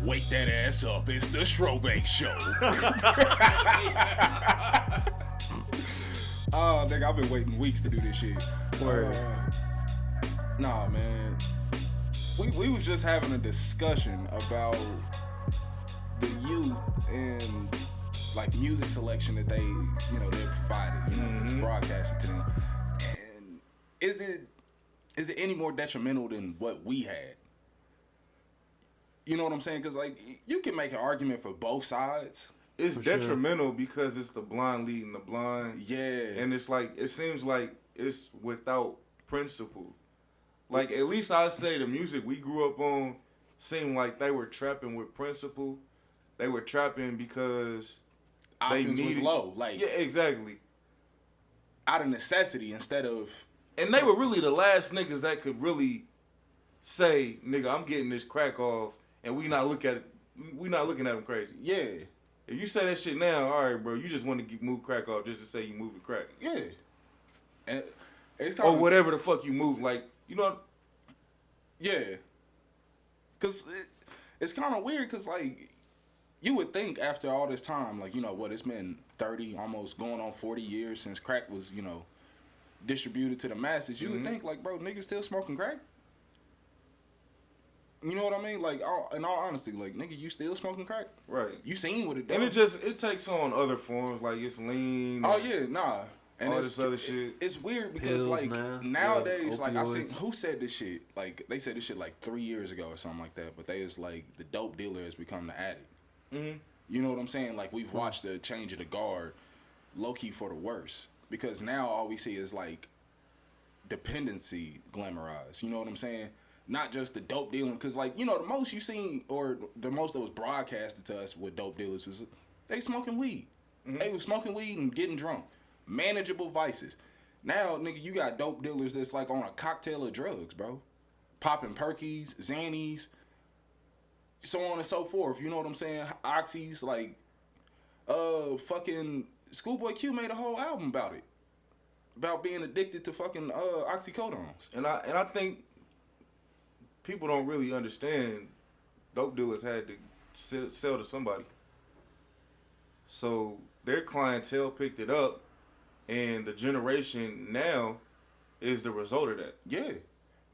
Wake that ass up. It's the SchroBanks Show. Oh, nigga, I've been waiting weeks to do this shit. Nah, man. We was just having a discussion about the youth and like music selection that they're provided, it's broadcasted to them. And is it any more detrimental than what we had? You know what I'm saying? Because like you can make an argument for both sides. It's detrimental because it's the blind leading the blind. Yeah. And it's like, it seems like it's without principle. Like, at least I say the music we grew up on seemed like they were trapping with principle. They were trapping because options was low. Like, yeah, exactly. Out of necessity instead of... And they were really the last niggas that could really say, nigga, I'm getting this crack off, and we not looking at them crazy. Yeah. If you say that shit now, all right, bro, you just want to move crack off just to say you moving crack. Yeah. And it's or whatever the fuck you move, like, you know. Yeah. Cause it's kind of weird, cause like you would think after all this time, like it's been 30, almost going on 40 years since crack was distributed to the masses. You would think like, bro, niggas still smoking crack. You know what I mean? Like, in all honesty, like, nigga, you still smoking crack? Right. You seen what it does. And it takes on other forms, like it's lean. Oh, yeah, nah. And all this other shit. It's weird because, Pills, like, man. nowadays, Yeah, like, I opioids. seen, who said this shit? Like, they said this shit, like, 3 years ago or something like that. But they was, like, the dope dealer has become the addict. Mm-hmm. You know what I'm saying? Like, we've watched the change of the guard low-key for the worse. Because now all we see is, like, dependency glamorized. You know what I'm saying? Not just the dope dealing, because like the most you seen, or the most that was broadcasted to us with dope dealers was they smoking weed. They was smoking weed and getting drunk, manageable vices. Now, nigga, you got dope dealers that's like on a cocktail of drugs, bro, popping Perkies, Xannies, so on and so forth. You know what I'm saying? Oxys, like, fucking Schoolboy Q made a whole album about being addicted to fucking oxycodones. And I think people don't really understand dope dealers had to sell to somebody. So their clientele picked it up, and the generation now is the result of that. Yeah.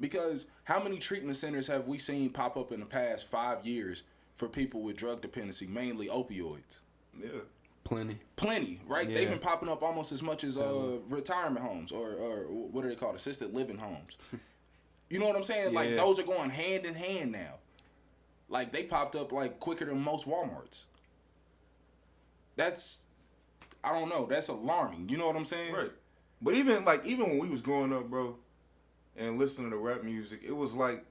Because how many treatment centers have we seen pop up in the past 5 years for people with drug dependency, mainly opioids? Yeah. Plenty, right? Yeah. They've been popping up almost as much as retirement homes or what are they called? Assisted living homes. You know what I'm saying? Like, those are going hand in hand now. Like, they popped up, like, quicker than most Walmarts. That's, I don't know, that's alarming. You know what I'm saying? Right. But even when we was growing up, bro, and listening to rap music, it was like,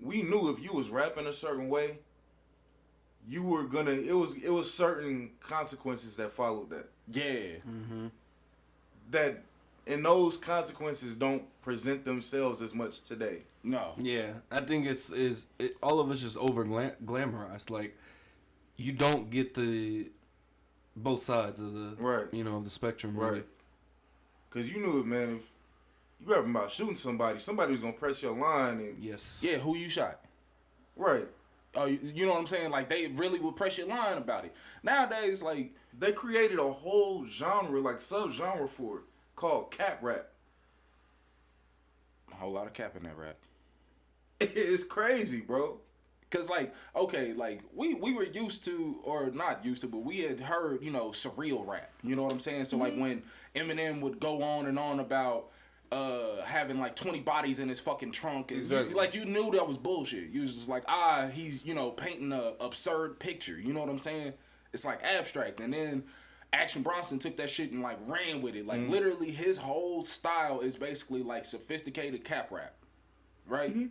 we knew if you was rapping a certain way, you were gonna, it was certain consequences that followed that. Yeah. Mm-hmm. That, and those consequences don't present themselves as much today. No. Yeah, I think all of us just over glamorized. Like, you don't get the both sides of the of the spectrum. Really. Right. Cause you knew it, man. If you rapping about shooting somebody was gonna press your line and Yeah, who you shot? Right. Oh, you know what I'm saying? Like, they really would press your line about it. Nowadays, like, they created a whole genre, like sub-genre for it, called cap rap. a whole lot of cap in that rap. It's crazy, bro. Cause like, okay, like we were used to, or not used to, but we had heard, surreal rap. You know what I'm saying? So like when Eminem would go on and on about having like 20 bodies in his fucking trunk, and you knew that was bullshit. You was just like, he's painting a absurd picture. You know what I'm saying? It's like abstract. And then Action Bronson took that shit and like ran with it. Like literally, his whole style is basically like sophisticated cap rap, right? Mm-hmm.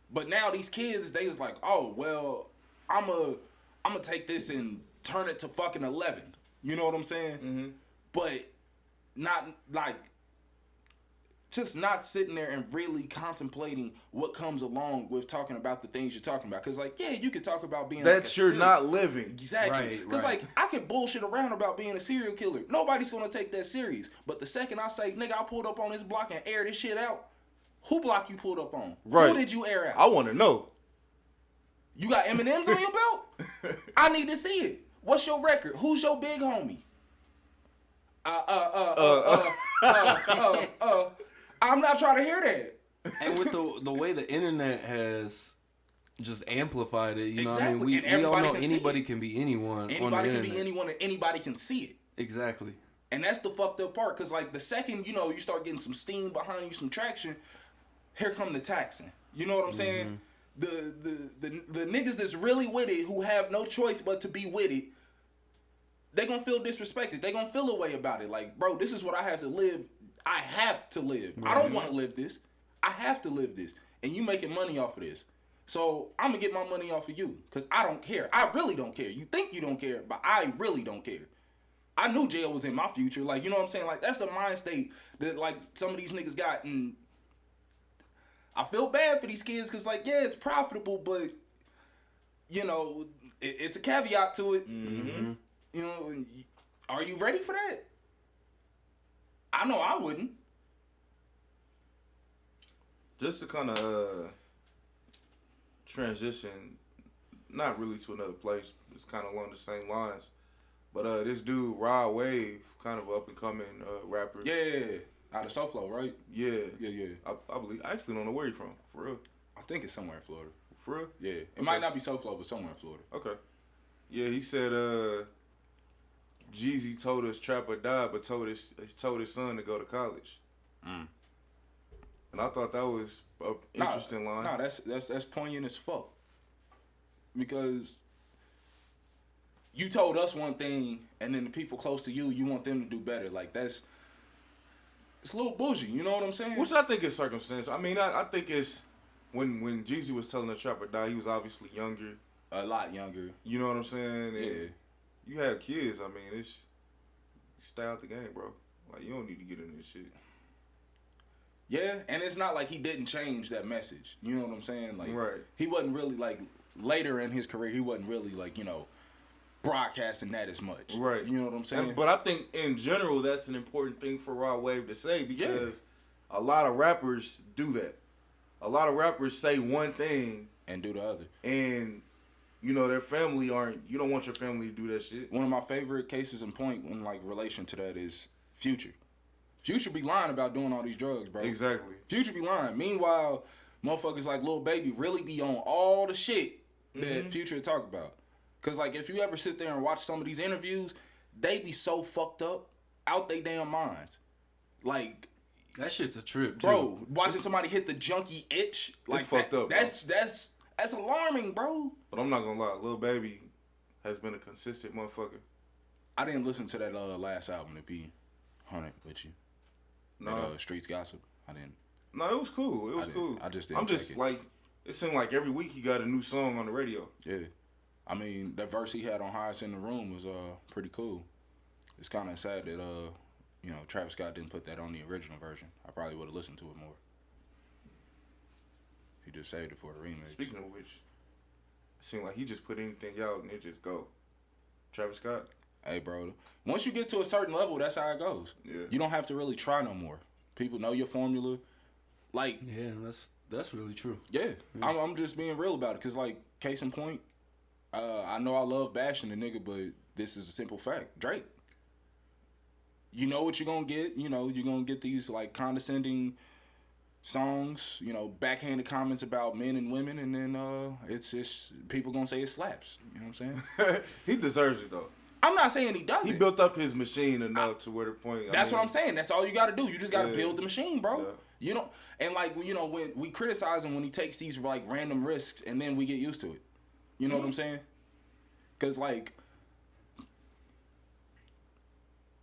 But now these kids, they was like, oh, well, I'm a take this and turn it to fucking 11. You know what I'm saying? Mm-hmm. But not, like, just not sitting there and really contemplating what comes along with talking about the things you're talking about. Because, like, yeah, you could talk about being that you're not living. Exactly. Because, like, I could bullshit around about being a serial killer. Nobody's going to take that serious. But the second I say, nigga, I pulled up on this block and aired this shit out, who block you pulled up on? Right. Who did you air out? I want to know. You got M&Ms on your belt? I need to see it. What's your record? Who's your big homie? I'm not trying to hear that. And with the way the internet has just amplified it, you know what I mean? We all know anybody can be anyone. Anybody can be anyone, and anybody can see it. Exactly. And that's the fucked up part, because like the second, you know, you start getting some steam behind you, some traction, here come the taxing. You know what I'm saying? The niggas that's really with it, who have no choice but to be with it, they gonna feel disrespected. They gonna feel a way about it. Like, bro, this is what I have to live. I have to live. I don't want to live this. I have to live this. And you making money off of this. So I'm gonna get my money off of you, because I don't care. I really don't care. You think you don't care, but I really don't care. I knew jail was in my future. Like, you know what I'm saying? Like, that's the mind state that, like, some of these niggas got. And I feel bad for these kids, because, like, yeah, it's profitable, but, you know, it's a caveat to it. Mm-hmm. You know, are you ready for that? I know I wouldn't. Just to kind of transition, not really to another place, it's kind of along the same lines. But this dude, Rowdy Ray, kind of up and coming rapper. Yeah, out of SoFlo, right? Yeah. Yeah. I believe. I actually don't know where he's from, for real. I think it's somewhere in Florida. For real? Yeah. It might not be SoFlo, but somewhere in Florida. Okay. Yeah, he said Jeezy told us trap or die, but told his son to go to college. And I thought that was an interesting line. Nah, that's poignant as fuck. Because you told us one thing, and then the people close to you, you want them to do better. Like, it's a little bougie, you know what I'm saying? Which I think is circumstantial. I mean, I think it's when Jeezy was telling the trap or die, he was obviously younger. A lot younger. You know what I'm saying? And yeah. You have kids. I mean, you stay out the game, bro. Like, you don't need to get in this shit. Yeah, and it's not like he didn't change that message. You know what I'm saying? Like, right. He wasn't really, like, later in his career, he wasn't really, like, you know, broadcasting that as much. Right. You know what I'm saying? But I think, in general, that's an important thing for Rowdy Ray to say, because a lot of rappers do that. A lot of rappers say one thing. And do the other. And, you know, their family you don't want your family to do that shit. One of my favorite cases in point in, like, relation to that is Future. Future be lying about doing all these drugs, bro. Exactly. Future be lying. Meanwhile, motherfuckers like Lil Baby really be on all the shit that Future talk about. Because, like, if you ever sit there and watch some of these interviews, they be so fucked up out they damn minds. Like, that shit's a trip, too. Bro, watching somebody hit the junkie itch, like, it's fucked up, that's alarming, bro. But I'm not gonna lie, Lil Baby has been a consistent motherfucker. I didn't listen to that last album, to be 100 with you. No. Streets Gossip. I didn't. No, it was cool. It was cool. I just didn't. I'm just like, it seemed like every week he got a new song on the radio. Yeah. I mean, that verse he had on Highest in the Room was pretty cool. It's kind of sad that you know, Travis Scott didn't put that on the original version. I probably would have listened to it more. He just saved it for the remix. Speaking of which, it seemed like he just put anything out and it just go. Travis Scott. Hey, bro. Once you get to a certain level, that's how it goes. Yeah. You don't have to really try no more. People know your formula. Like, yeah, that's really true. Yeah. I'm just being real about it, because, like, case in point, I know I love bashing the nigga, but this is a simple fact. Drake. You know what you're going to get. You know, you're going to get these, like, condescending songs, you know, backhanded comments about men and women, and then it's just people going to say it slaps. You know what I'm saying? He deserves it, though. I'm not saying he doesn't. He built up his machine enough to where the point. That's what I'm saying. That's all you got to do. You just got to build the machine, bro. Yeah. You know, and like, you know, when we criticize him when he takes these like random risks, and then we get used to it. You know what I'm saying? Because like,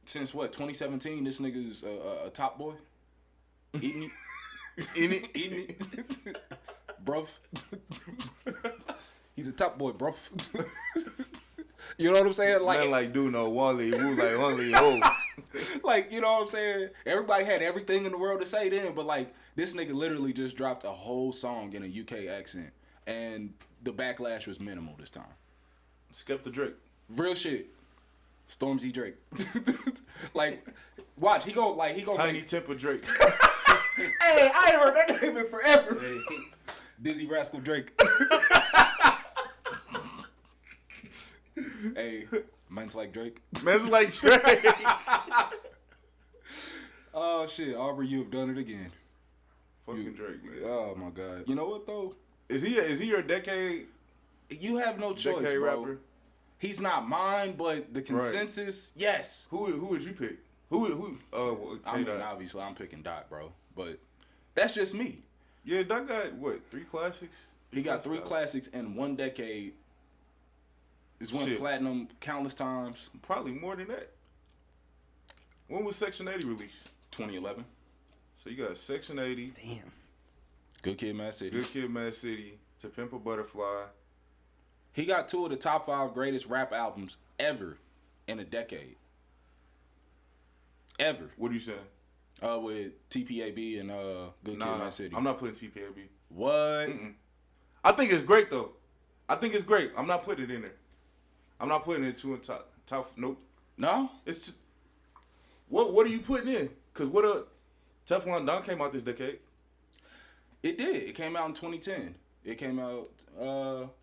since what 2017, this nigga's a top boy, eating it, eating it, bruv. He's a top boy, bruv. You know what I'm saying? Like, man, like, dude, no, Wally, woo, like, Wally, oh. Like, you know what I'm saying? Everybody had everything in the world to say then, but, like, this nigga literally just dropped a whole song in a UK accent, and the backlash was minimal this time. Skip the Drake. Real shit. Stormzy Drake. Like, watch, he go Tiny Temper Drake. Hey, I ain't heard that name in forever. Hey. Dizzy Rascal Drake. Hey, men's like Drake. Men's like Drake. Oh shit, Aubrey, you have done it again. Fucking Drake, man. Oh my god. You know what though? Is he your decade? You have no choice, decade bro. rapper? He's not mine, but the consensus, yes. Who would you pick? Who? I mean, obviously, I'm picking Doc, bro. But that's just me. Yeah, Doc got what? 3 classics. He got 3 classics in 1 decade. He's went platinum countless times. Probably more than that. When was Section 80 released? 2011. So you got Section 80. Damn. Good Kid, Mad City. Good Kid, Mad City. To Pimp a Butterfly. He got 2 of the top 5 greatest rap albums ever in a decade. Ever. What are you saying? With TPAB and Good Kid, Mad City. I'm not putting TPAB. What? Mm-mm. I think it's great though. I think it's great. I'm not putting it in there. I'm not putting it in top. Nope. No. It's what are you putting in? Cause Teflon Don came out this decade. It did. It came out in 2010. It came out.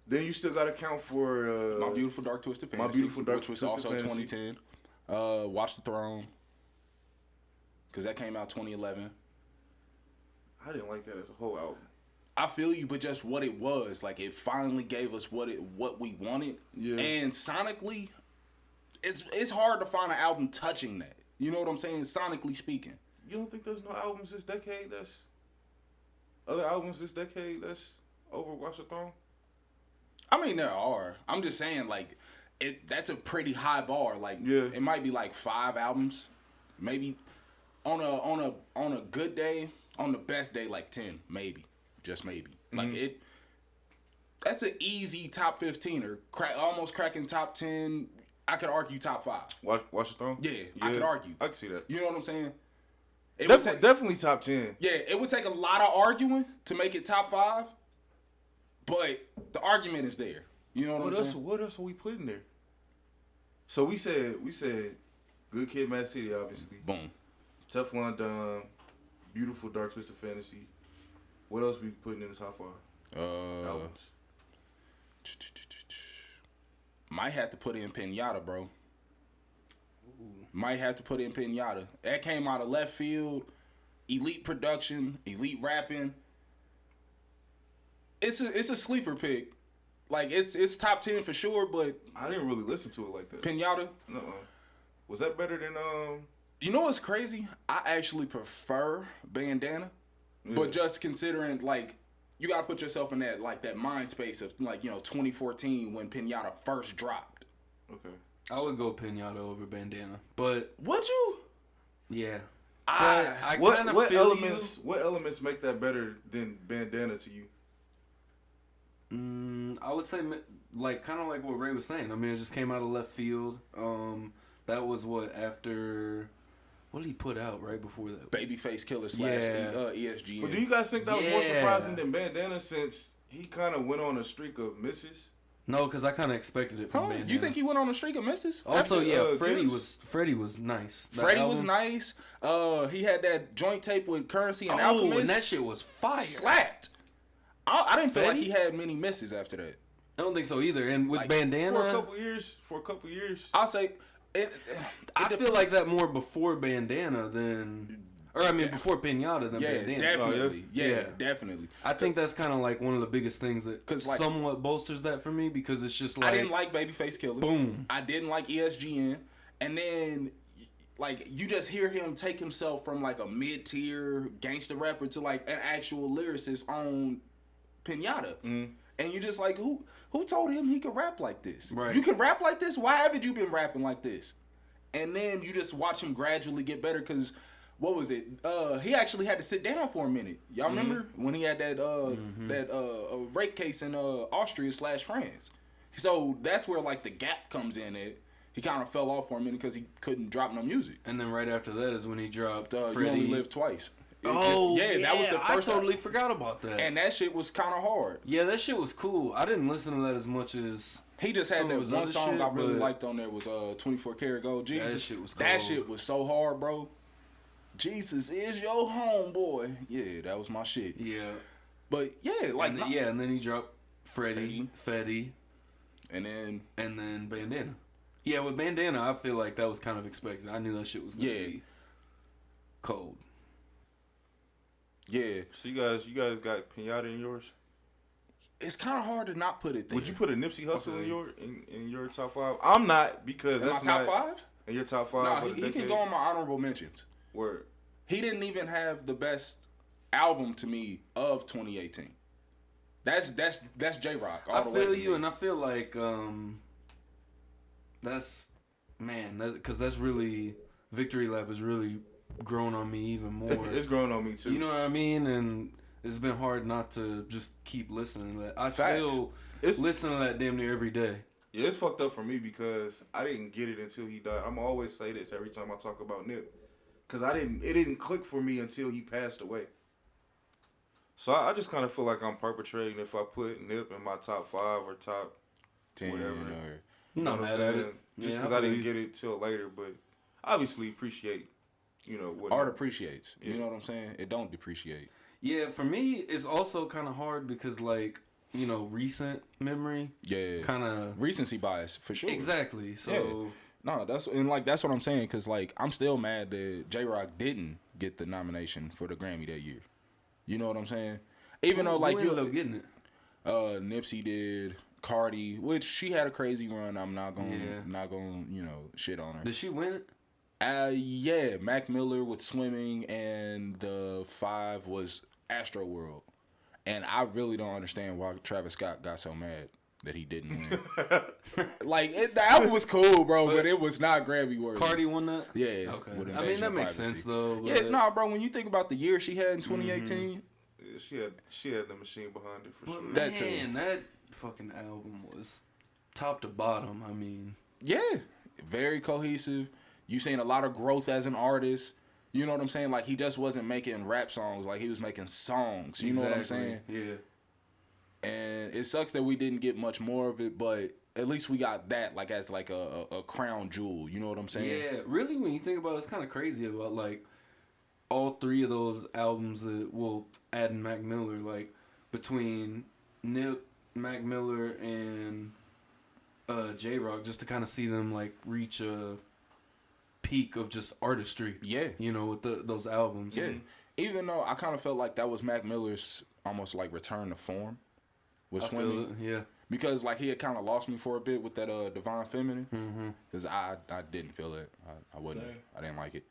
Then you still got to count for My Beautiful Dark Twisted Fantasy. My Beautiful Dark which was Twisted also Fantasy. 2010. Watch the Throne. Because that came out 2011. I didn't like that as a whole album. I feel you, but just what it was, like it finally gave us what we wanted. Yeah. And sonically, it's hard to find an album touching that. You know what I'm saying? Sonically speaking. You don't think there's no albums this decade other albums this decade that's over Watch the Throne? I mean, there are. I'm just saying, like, that's a pretty high bar. Like, it might be like 5 albums, maybe on a good day, on the best day, like 10, maybe, just maybe. Like that's an easy top 15 or almost cracking top 10. I could argue top 5. Watch the Throne? Yeah, I could argue. I can see that. You know what I'm saying? Definitely top 10. Yeah, it would take a lot of arguing to make it top 5, but the argument is there. You know what I'm saying? What else are we putting there? So we said Good Kid, Mad City, obviously. Boom. Teflon Don, Beautiful Dark Twisted Fantasy. What else we putting in the top 5? Albums. Might have to put in Pinata, bro. Might have to put in Pinata. That came out of left field. Elite production, elite rapping. It's a sleeper pick. Like it's top 10 for sure, but I didn't really listen to it like that. Pinata? No. Was that better than You know what's crazy? I actually prefer Bandana. Yeah. But just considering, like, you gotta put yourself in that mind space of, like, 2014 when Pinata first dropped. Okay. I would go Pinata over Bandana, but would you? Yeah. What elements make that better than Bandana to you? I would say like kind of like what Ray was saying. I mean, it just came out of left field. That was after. What did he put out right before that? Babyface Killer / ESG. But do you guys think that was more surprising than Bandana since he kind of went on a streak of misses? No, because I kind of expected it from Bandana. You think he went on a streak of misses? Also, Freddie was nice. Freddie was nice. He had that joint tape with Currency and Alchemist. And that shit was fire. Slapped. I didn't feel like he had many misses after that. I don't think so either. And with Bandana, for a couple years, I'll say. I feel like that more before Bandana than, or I mean before Pinata than Bandana. Definitely. Yeah, definitely. I think that's kind of like one of the biggest things that somewhat bolsters that for me because it's just like I didn't like Babyface Killer. Boom. I didn't like ESGN, and then like you just hear him take himself from like a mid-tier gangster rapper to like an actual lyricist on Pinata, and you're just like Who told him he could rap like this? Right. You can rap like this? Why haven't you been rapping like this? And then you just watch him gradually get better because, what was it? He actually had to sit down for a minute. Y'all remember when he had that rape case in Austria / France? So that's where like the gap comes in. He kind of fell off for a minute because he couldn't drop no music. And then right after that is when he dropped You Only Live Twice. That was the first. I totally forgot about that. And that shit was kind of hard. Yeah, that shit was cool. I didn't listen to that as much as he just had that one song I really liked on there was 24 Karat Gold. Jesus, that shit was cool. That shit was so hard, bro. Jesus is your homeboy. Yeah, that was my shit. Yeah, but yeah, like and then he dropped Fetty. And then Bandana. Yeah, with Bandana, I feel like that was kind of expected. I knew that shit was gonna be cold. Yeah. So you guys got Pinata in yours? It's kind of hard to not put it there. Would you put a Nipsey Hussle in your top 5? I'm not, because that's my top 5? In your top 5? No, he can go on my honorable mentions. Word. He didn't even have the best album to me of 2018. That's J-Rock. I feel you, and I feel like because that's really Victory Lap has really grown on me even more. It's grown on me too. You know what I mean? And it's been hard not to just keep listening to that. I still listen to that damn near every day. Yeah, it's fucked up for me because I didn't get it until he died. I'm always say this every time I talk about Nip, because it didn't click for me until he passed away. So I just kind of feel like I'm perpetrating if I put Nip in my top 5 or top 10, whatever. You know what I'm saying? Just because I didn't get it till later, but obviously appreciate, what art appreciates. You know what I'm saying? It don't depreciate. Yeah, for me, it's also kind of hard because, recent memory. Yeah. Kind of recency bias, for sure. Exactly. So. Yeah. No, that's what I'm saying, because, I'm still mad that J-Rock didn't get the nomination for the Grammy that year. You know what I'm saying? Even though, who ended up getting it? Nipsey did, Cardi, which she had a crazy run. I'm not going shit on her. Did she win it? Yeah, Mac Miller with Swimming, and the 5 was Astro World. And I really don't understand why Travis Scott got so mad that he didn't win. The album was cool, bro, but it was not Grammy worthy. Cardi won that? Yeah. Okay. I mean, that makes sense, though. But... Yeah, nah, bro, when you think about the year she had in 2018... Yeah, she had the machine behind it, for sure. That too. That fucking album was top to bottom, I mean... Yeah, very cohesive. You seen a lot of growth as an artist. You know what I'm saying? He just wasn't making rap songs. He was making songs. You know what I'm saying? Yeah. And it sucks that we didn't get much more of it, but at least we got that as a crown jewel. You know what I'm saying? Yeah, really, when you think about it, it's kind of crazy about all 3 of those albums that will add in Mac Miller, between Nip, Mac Miller, and J-Rock, just to kind of see them reach a peak of just artistry. Yeah. With those albums. Yeah. Even though I kind of felt like that was Mac Miller's almost return to form with Swimming. I feel it, yeah. Because he had kind of lost me for a bit with that Divine Feminine. Because I didn't feel it. I wasn't. Same. I didn't like it.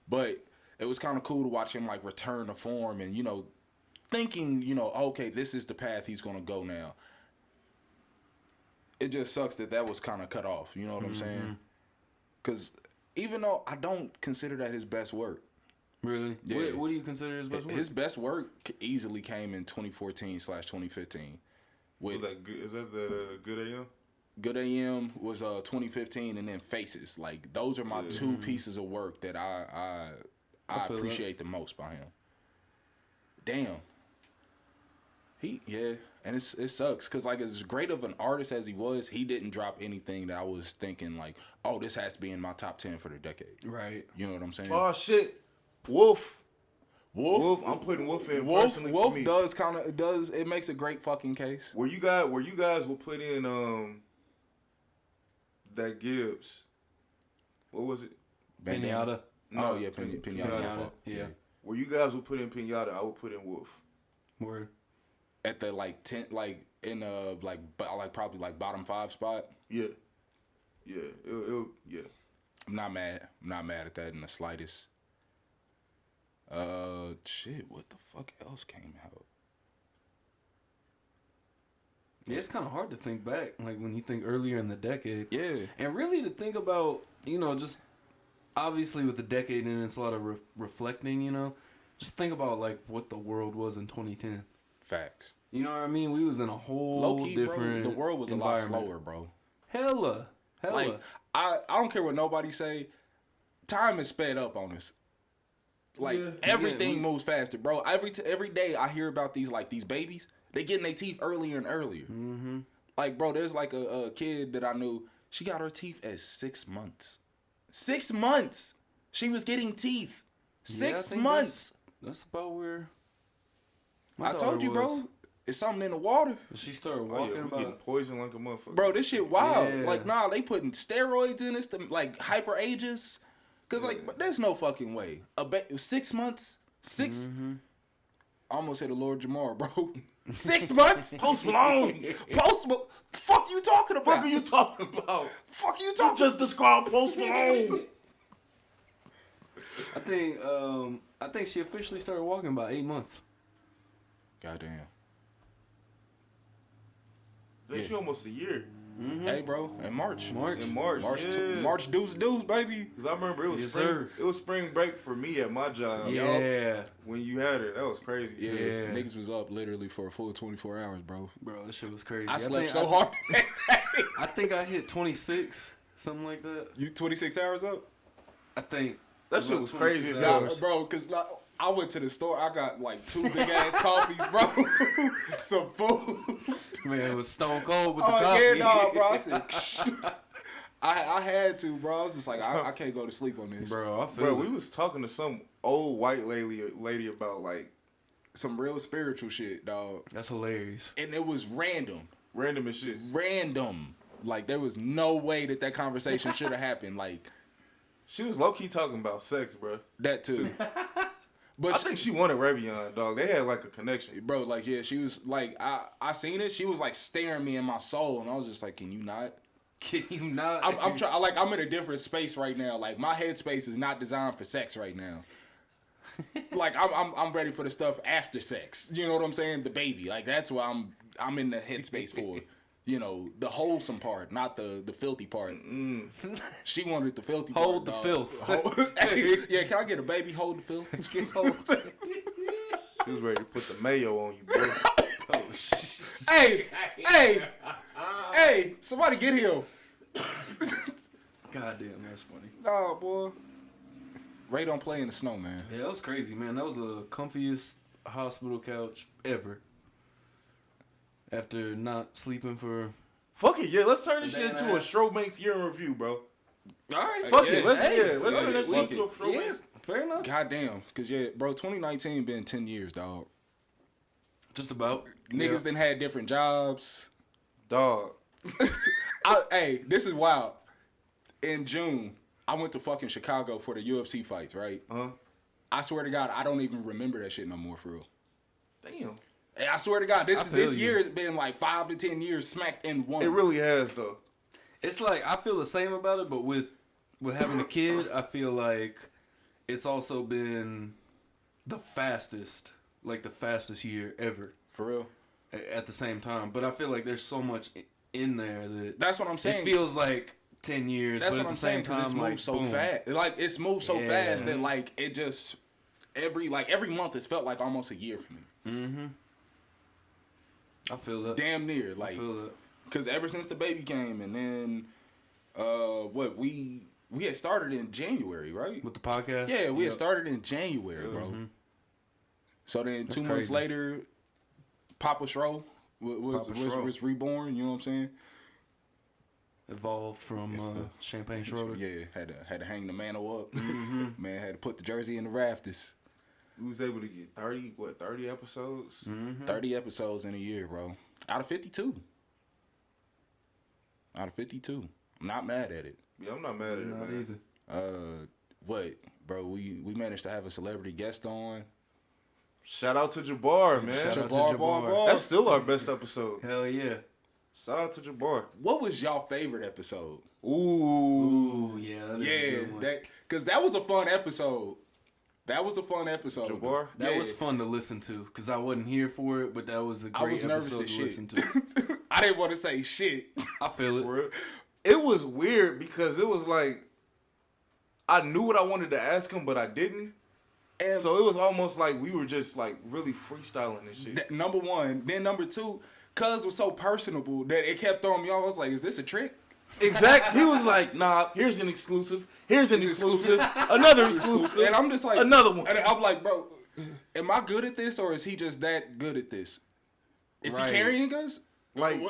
But it was kind of cool to watch him return to form and, thinking, okay, this is the path he's going to go now. It just sucks that was kind of cut off. You know what I'm saying? Because even though I don't consider that his best work. Really? Yeah. What do you consider his best work? His best work easily came in 2014/2015. Was that good? Is that the Good AM? Good AM was 2015, and then Faces. Those are my 2 pieces of work that I appreciate the most by him. Damn. And it sucks because as great of an artist as he was, he didn't drop anything that I was thinking oh, this has to be in my top 10 for the decade. Right. You know what I'm saying? Oh shit, Wolf. I'm putting Wolf in personally for me. Wolf does it makes a great fucking case. Where you guys will put in that Gibbs. What was it? Pinata. No, yeah, Pinata. Yeah. Where you guys will put in Pinata, I will put in Wolf. Word. At the 10 in probably bottom 5 spot. Yeah. Yeah. Yeah. I'm not mad at that in the slightest. Shit, what the fuck else came out? Yeah, it's kind of hard to think back, when you think earlier in the decade. Yeah. And really to think about, just obviously with the decade in it's a lot of reflecting, just think about what the world was in 2010. Facts. You know what I mean? We was in a whole low-key, different bro, the world was a lot slower, bro. Hella. I don't care what nobody say. Time is sped up on us. Everything moves faster, bro. Every day I hear about these babies. They getting their teeth earlier and earlier. Mm-hmm. Bro, there's a kid that I knew. She got her teeth at 6 months. 6 months. She was getting teeth. 6 months. That's about where. I told you, bro. Is something in the water? She started Oh, walking yeah, we getting about. poisoned like a motherfucker. Bro, this shit wild. Yeah. Like, nah, they putting steroids in us to, like, hyper ages. Cause, like, but there's no fucking way. 6 months? Almost hit a Lord Jamar, bro. 6 months? Post Malone. Fuck you talking about? What are you talking about? Fuck you You talking just described Post Malone. I think she officially started walking about 8 months. Goddamn. That's almost a year. Hey, bro, in March. In March, yeah. March deuce, baby. Because I remember it was Yes, spring. sir. It was spring break for me at my job. Yeah. When you had her, that was crazy. Yeah, Yeah. niggas was up literally for a full 24 hours, bro. Bro, that shit was crazy. I slept think so hard. I think I hit 26, something like that. You 26 hours up? I think. That shit was crazy as Nah, hell. bro, because I went to the store. I got like 2 big ass coffees, bro. Some food. Man, it was stone cold with the Oh, coffee. yeah, nah, bro. I said, I had to, bro. I was just like, I can't go to sleep on this. Bro, I feel Bro, we was talking to some old white lady about like Some real spiritual shit, dog. That's hilarious. And it was random. random as shit. Random. Like, there was no way that conversation should have happened. Like, She was low key talking about sex, bro. that too. But I think she wanted Revion, dog. They had like a connection. bro, like, yeah, she was like, I seen it. She was like staring me in my soul, and I was just like, can you not? Can you not? I'm trying. Like, I'm in a different space right now. Like, my headspace is not designed for sex right now. Like, I'm ready for the stuff after sex. You know what I'm saying? The baby. Like, that's what I'm in the headspace for. You know, the wholesome part, not the filthy part. She wanted the filthy part. Hold the dog. filth. Hey, yeah, can I get a baby hold the filth? She was ready to put the mayo on you, boy. Oh, shit. Hey, somebody get here. Goddamn, that's funny. Nah, boy. Ray don't play in the snow, man. Yeah, that was crazy, man. That was the comfiest hospital couch ever. After not sleeping for... Fuck it, yeah. Let's turn this Day shit and into a a half. SchroBanks year in review, bro. Alright, Fuck it, let's turn that shit fuck into a it. SchroBanks. Yeah, fair enough. Goddamn. Because, yeah, bro, 2019 been 10 years, dog. Just about. Niggas then had different jobs. Dog. Hey, this is wild. In June, I went to fucking Chicago for the UFC fights, right? I swear to God, I don't even remember that shit no more, for real. Damn. Hey, I swear to God, this feel you. year has been like 5 to 10 years smacked in one. It really has, though. It's like, I feel the same about it, but with having a kid, I feel like it's also been the fastest year ever. For real. At the same time. But I feel like there's so much in there that... That's what I'm saying. It feels like 10 years, That's but what at I'm the saying, same because time, it's moved like, so boom. fast. Like, it's moved so Yeah. fast that, like, it just... Every month, it's felt like almost a year for me. Mm-hmm. I feel that. Damn near. I Like, feel that. because ever since the baby came, and then, we had started in January, right? With the podcast? Yeah, we had Yep. started in January, bro. Mhm. So then That's 2 months crazy. later, Papa Schroeder was reborn. You know what I'm saying? Evolved from Champagne Schroeder. Yeah, had to hang the mantle up. Mm-hmm. Man, had to put the jersey in the rafters. We was able to get 30 episodes? Mm-hmm. 30 episodes in a year, bro. Out of 52. I'm not mad at it. Yeah, I'm not mad at it, Not man. either. What, bro? We managed to have a celebrity guest on. Shout out to Jabbar, man. Shout out to Jabbar, Jabbar. Bar. That's still our best episode. Hell yeah. Shout out to Jabbar. What was y'all favorite episode? Ooh. Ooh, yeah. That is a Yeah, good one. because that was a fun episode. Jabbar? That Yeah. was fun to listen to because I wasn't here for it, but that was a I great was nervous episode as to shit. listen to. I didn't want to say shit. I feel it. For real. It was weird because it was like I knew what I wanted to ask him, but I didn't. And So it was almost like we were just like really freestyling and shit. number one, then number two, Cuz was so personable that it kept throwing me off. I was like, is this a trick? Exactly. He was like, nah, here's an exclusive. Here's an exclusive. Another exclusive. And I'm just like, another one. And I'm like, bro, am I good at this or is he just that good at this? Is Right. he carrying us? Like,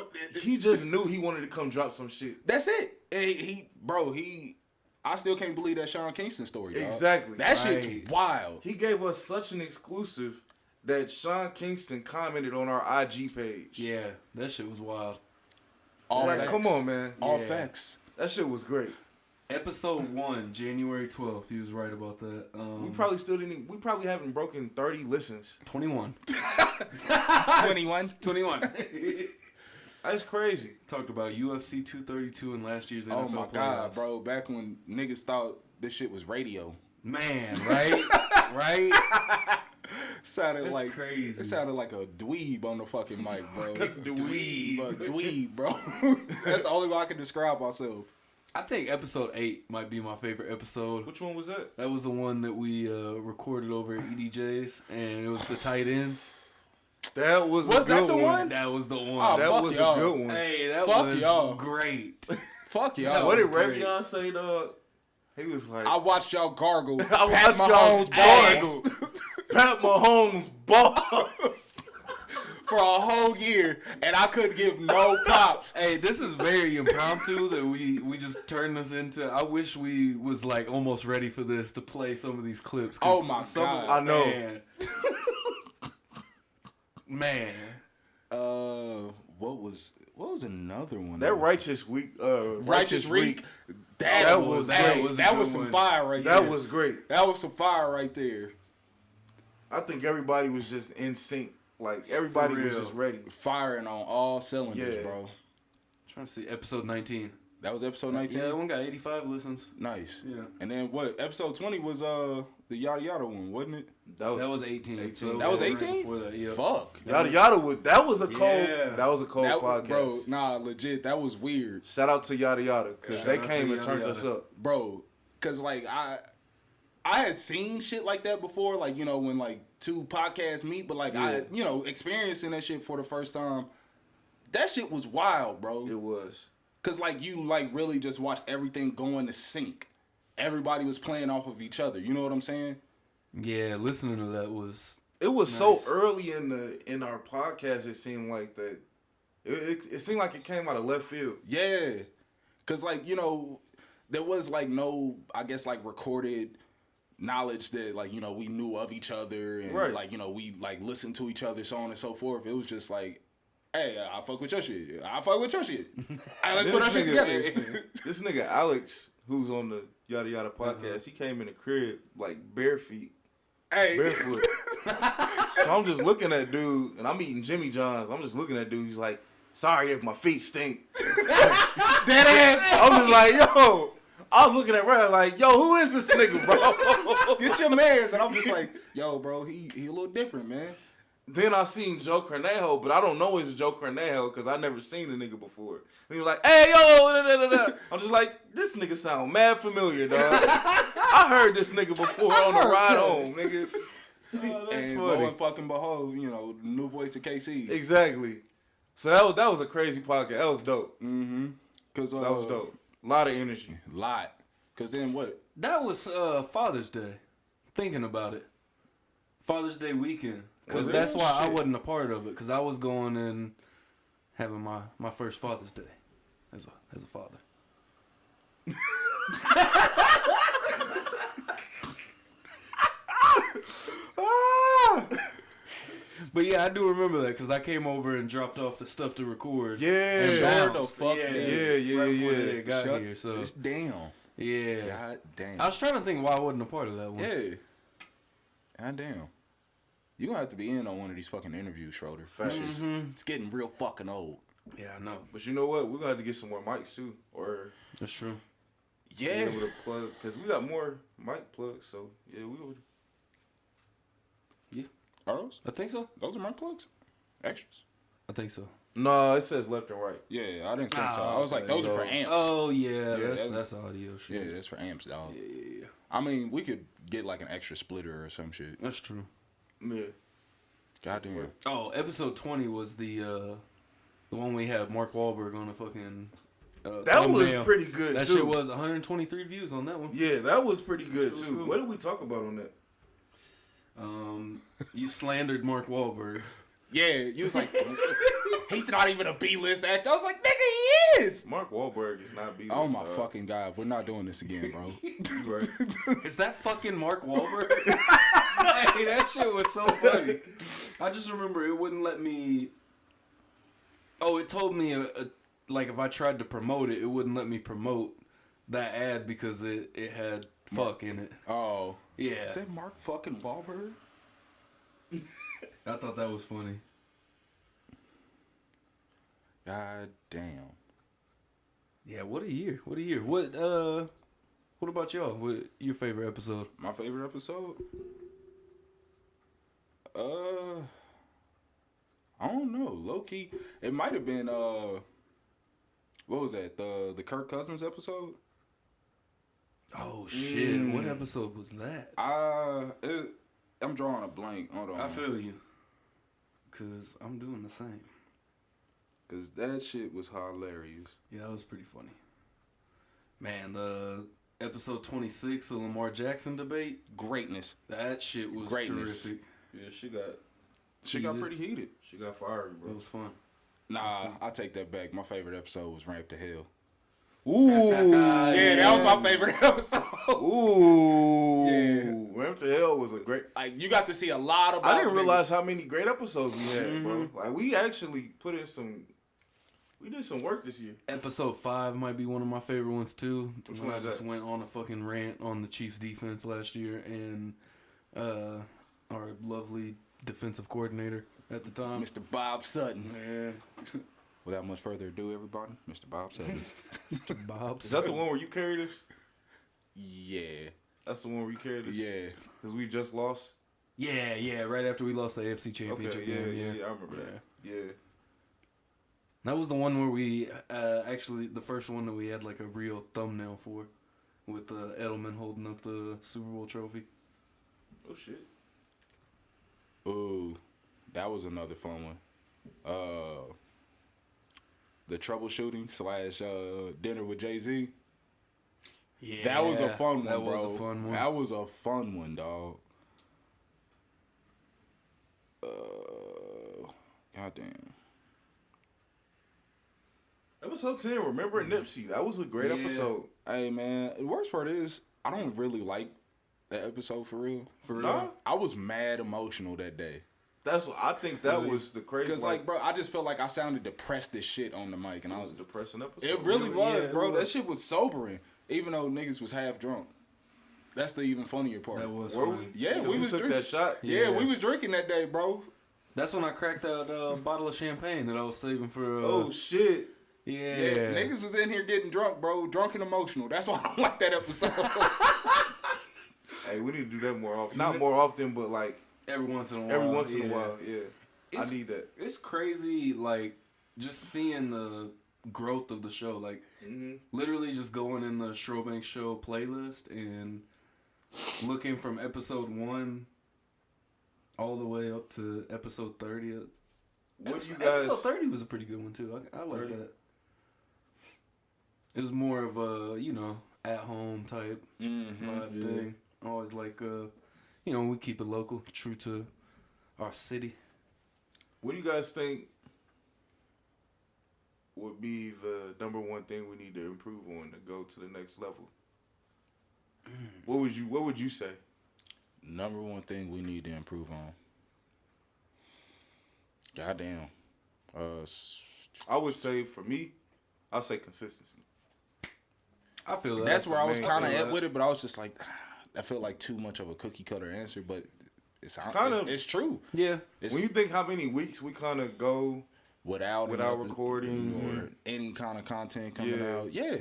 he just knew he wanted to come drop some shit. That's it. And I still can't believe that Sean Kingston story, dog. Exactly. That Right. shit's wild. He gave us such an exclusive that Sean Kingston commented on our IG page. Yeah, that shit was wild. All Like, facts. come on, man. All Yeah. facts. That shit was great. Episode 1, January 12th. He was right about that. We probably still didn't. We probably haven't broken 30 listens. 21. 21. 21. That's crazy. Talked about UFC 232 in last year's NFL Oh my god, playoffs. bro! Back when niggas thought this shit was radio. Man, right? Right? Sounded That's like crazy. It sounded like a dweeb on the fucking mic, bro. Dweeb. A dweeb, bro. That's the only way I can describe myself. I think episode 8 might be my favorite episode. Which one was that? That was the one that we recorded over at EDJ's, and it was the tight ends. That was Was a that good the one? That was the one. Oh, That fuck was y'all. a good one. Hey, that Fuck was y'all. great. Fuck y'all. What did great. Raytheon say, dog? He was like, I watched y'all gargle. I Pat watched y'all Mahomes' gargle. Pat Mahomes balls. for a whole year, and I couldn't give no props. Hey, this is very impromptu that we just turned this into. I wish we was like almost ready for this to play some of these clips. 'Cause Oh my some of- God. I know. Man. What was another one? That Righteous Week. Righteous Reek. That was that great. That Good was some one. fire right there. That was great. That was some fire right there. I think everybody was just in sync. Like, everybody For was real. just ready. Firing on all cylinders, Yeah. bro. Trying to see episode 19. That was episode 19. Yeah, that one got 85 listens. Nice. Yeah. And then what? Episode 20 was the yada yada one, wasn't it? That was 18. 18. So That was right 18? before that, yeah. Fuck. Yada Yada would. That was a cold. Yeah. That was a cold That, podcast. bro, nah, legit. That was weird, Shout out to Yada Yada because Shout they out to came and Yada turned Yada. us up. bro. Cause like I had seen shit like that before, like, you know, when like two podcasts meet, but like Yeah. experiencing that shit for the first time. That shit was wild, bro. It was. Cause like you like really just watched everything go into sync. Everybody was playing off of each other. You know what I'm saying? Yeah, listening to that was. It was so early in our podcast. It seemed like that. It seemed like it came out of left field. Yeah. Cause like, you know, there was like no, I guess, like recorded knowledge that like, you know, we knew of each other and Right. like, you know, we like listened to each other, so on and so forth. It was just like, hey, I fuck with your shit. I fuck with your shit. Hey, let's put our shit together. This nigga Alex, who's on the Yada Yada podcast, he came in the crib like bare feet, Hey. barefoot. So I'm just looking at dude, and I'm eating Jimmy John's. I'm just looking at dude. He's like, sorry if my feet stink. Dead ass. I'm just like, yo. I was looking at Ray like, yo, who is this nigga, bro? Get your mans. And I'm just like, yo, bro, he a little different, man. Then I seen Joe Cornejo, but I don't know it's Joe Cornejo because I never seen the nigga before. And he was like, hey, yo, da, da, da, da. I'm just like, this nigga sound mad familiar, dog. I heard this nigga before on the ride home, nigga. Oh, that's And funny. lo and fucking behold, you know, the new voice of KC. Exactly. So that was a crazy podcast. That was dope. Mm-hmm. Cause That was dope. A lot of energy. Lot. Cause then what? That was Father's Day. Thinking about it. Father's Day weekend. Because Was it? that's why I Shit. wasn't a part of it. Because I was going and having my first Father's Day as a father. But yeah, I do remember that because I came over and dropped off the stuff to record. Yeah. And Shut bounced. the fuck yeah, down. Yeah, right before yeah. they got Shut here. So this down. yeah, God damn. I was trying to think why I wasn't a part of that one. Yeah. God damn. You gonna have to be in on one of these fucking interviews, Schroeder. Facts. It's getting real fucking old. Yeah, I know. But you know what? We're going to have to get some more mics, too. Or That's true. be Yeah. able to plug. Because we got more mic plugs. So, yeah, we would. Are those? I think so. Those are my plugs? Extras? I think so. No, it says left and right. Yeah, I didn't think so. Ah, I was like, okay. those are for So- amps. Oh yeah, Yeah, that's audio shit. Yeah, that's for amps, dog. Yeah. I mean, we could get like an extra splitter or some shit. That's true. Yeah. Goddamn. Oh, episode 20 was the one we had Mark Wahlberg on the fucking. That was thumbnail. pretty good, That too. shit was 123 views on that one. Yeah, that was pretty good, That was too. cool. What did we talk about on that? You slandered Mark Wahlberg. Yeah, you was like, he's not even a B-list actor. I was like, nigga, he is. Mark Wahlberg is not being. Oh my fucking God, we're not doing this again, bro. You right. Is that fucking Mark Wahlberg? Hey, that shit was so funny. I just remember it wouldn't let me. Oh, it told me like if I tried to promote it, it wouldn't let me promote that ad because it had fuck in it. Oh. Yeah. Is that Mark fucking Wahlberg? I thought that was funny. God damn. Yeah, what a year. What a year. What about y'all? What your favorite episode? My favorite episode? I don't know. Low key, it might have been what was that? The Kirk Cousins episode? Oh shit! What episode was that? I'm drawing a blank. Hold on. I feel you. Cause I'm doing the same. Cause that shit was hilarious. Yeah, that was pretty funny. Man, the episode 26, the Lamar Jackson debate. Greatness. That shit was terrific. Yeah, She got pretty heated. She got fiery, bro. It was fun. Nah, I take that back. My favorite episode was Ramp to Hell. Ooh. Yeah, that was my favorite episode. Ooh. Yeah. Ramp to Hell was a great. Like, you got to see a lot about I didn't realize how many great episodes we had, bro. Like, we actually put in we did some work this year. Episode 5 might be one of my favorite ones too. Which when one I is just that? went on a fucking rant on the Chiefs defense last year and our lovely defensive coordinator at the time. Mr. Bob Sutton. Yeah. Without much further ado, everybody, Mr. Bob Sutton. Mr. Bob. Is that the one where you carried us? Yeah. That's the one where you carried us? Yeah. Because we just lost? Yeah, right after we lost the AFC Championship Okay, game. yeah, I remember that. Yeah. That was the one where we actually the first one that we had like a real thumbnail for, with Edelman holding up the Super Bowl trophy. Oh shit. Ooh, that was another fun one. The troubleshooting / dinner with Jay-Z. Yeah, That was a fun one, that bro. was a fun one. That was a fun one, dog. Goddamn. Episode 10, remember Nipsey? That was a great episode. Hey, man, the worst part is I don't really like that episode for real. Nah? I was mad emotional that day. That's what I think that was the crazy. Because, like, bro, I just felt like I sounded depressed as shit on the mic. And I it was was a depressing episode. It really was, it bro. was. That shit was sobering. Even though niggas was half drunk. That's the even funnier part. That was Were funny. we? Yeah, Because we was took drinking. that shot. Yeah, we was drinking that day, bro. That's when I cracked that bottle of champagne that I was saving for. Oh shit. Yeah. Yeah, niggas was in here getting drunk, bro. Drunk and emotional. That's why I don't like that episode. Hey, we need to do that more often. Not more often, but like Every once in a while. every once in a while. Yeah, It's- I need that. It's crazy, like, just seeing the growth of the show. Like, literally just going in the SchroBanks Show playlist and looking from episode 1 all the way up to episode 30. What do you guys? Episode 30 was a pretty good one, too. I like 30? that. It was more of a, at-home type vibe thing. Always like, we keep it local, true to our city. What do you guys think would be the number one thing we need to improve on to go to the next level? What would you say? Number one thing we need to improve on. Goddamn. I would say for me, I'll say consistency. I feel that. That's where I was main kind of thing. at with it, but I was just like, I feel like too much of a cookie cutter answer, but it's true. Yeah. It's When you think how many weeks we kind of go without recording or any kind of content coming out. Yeah.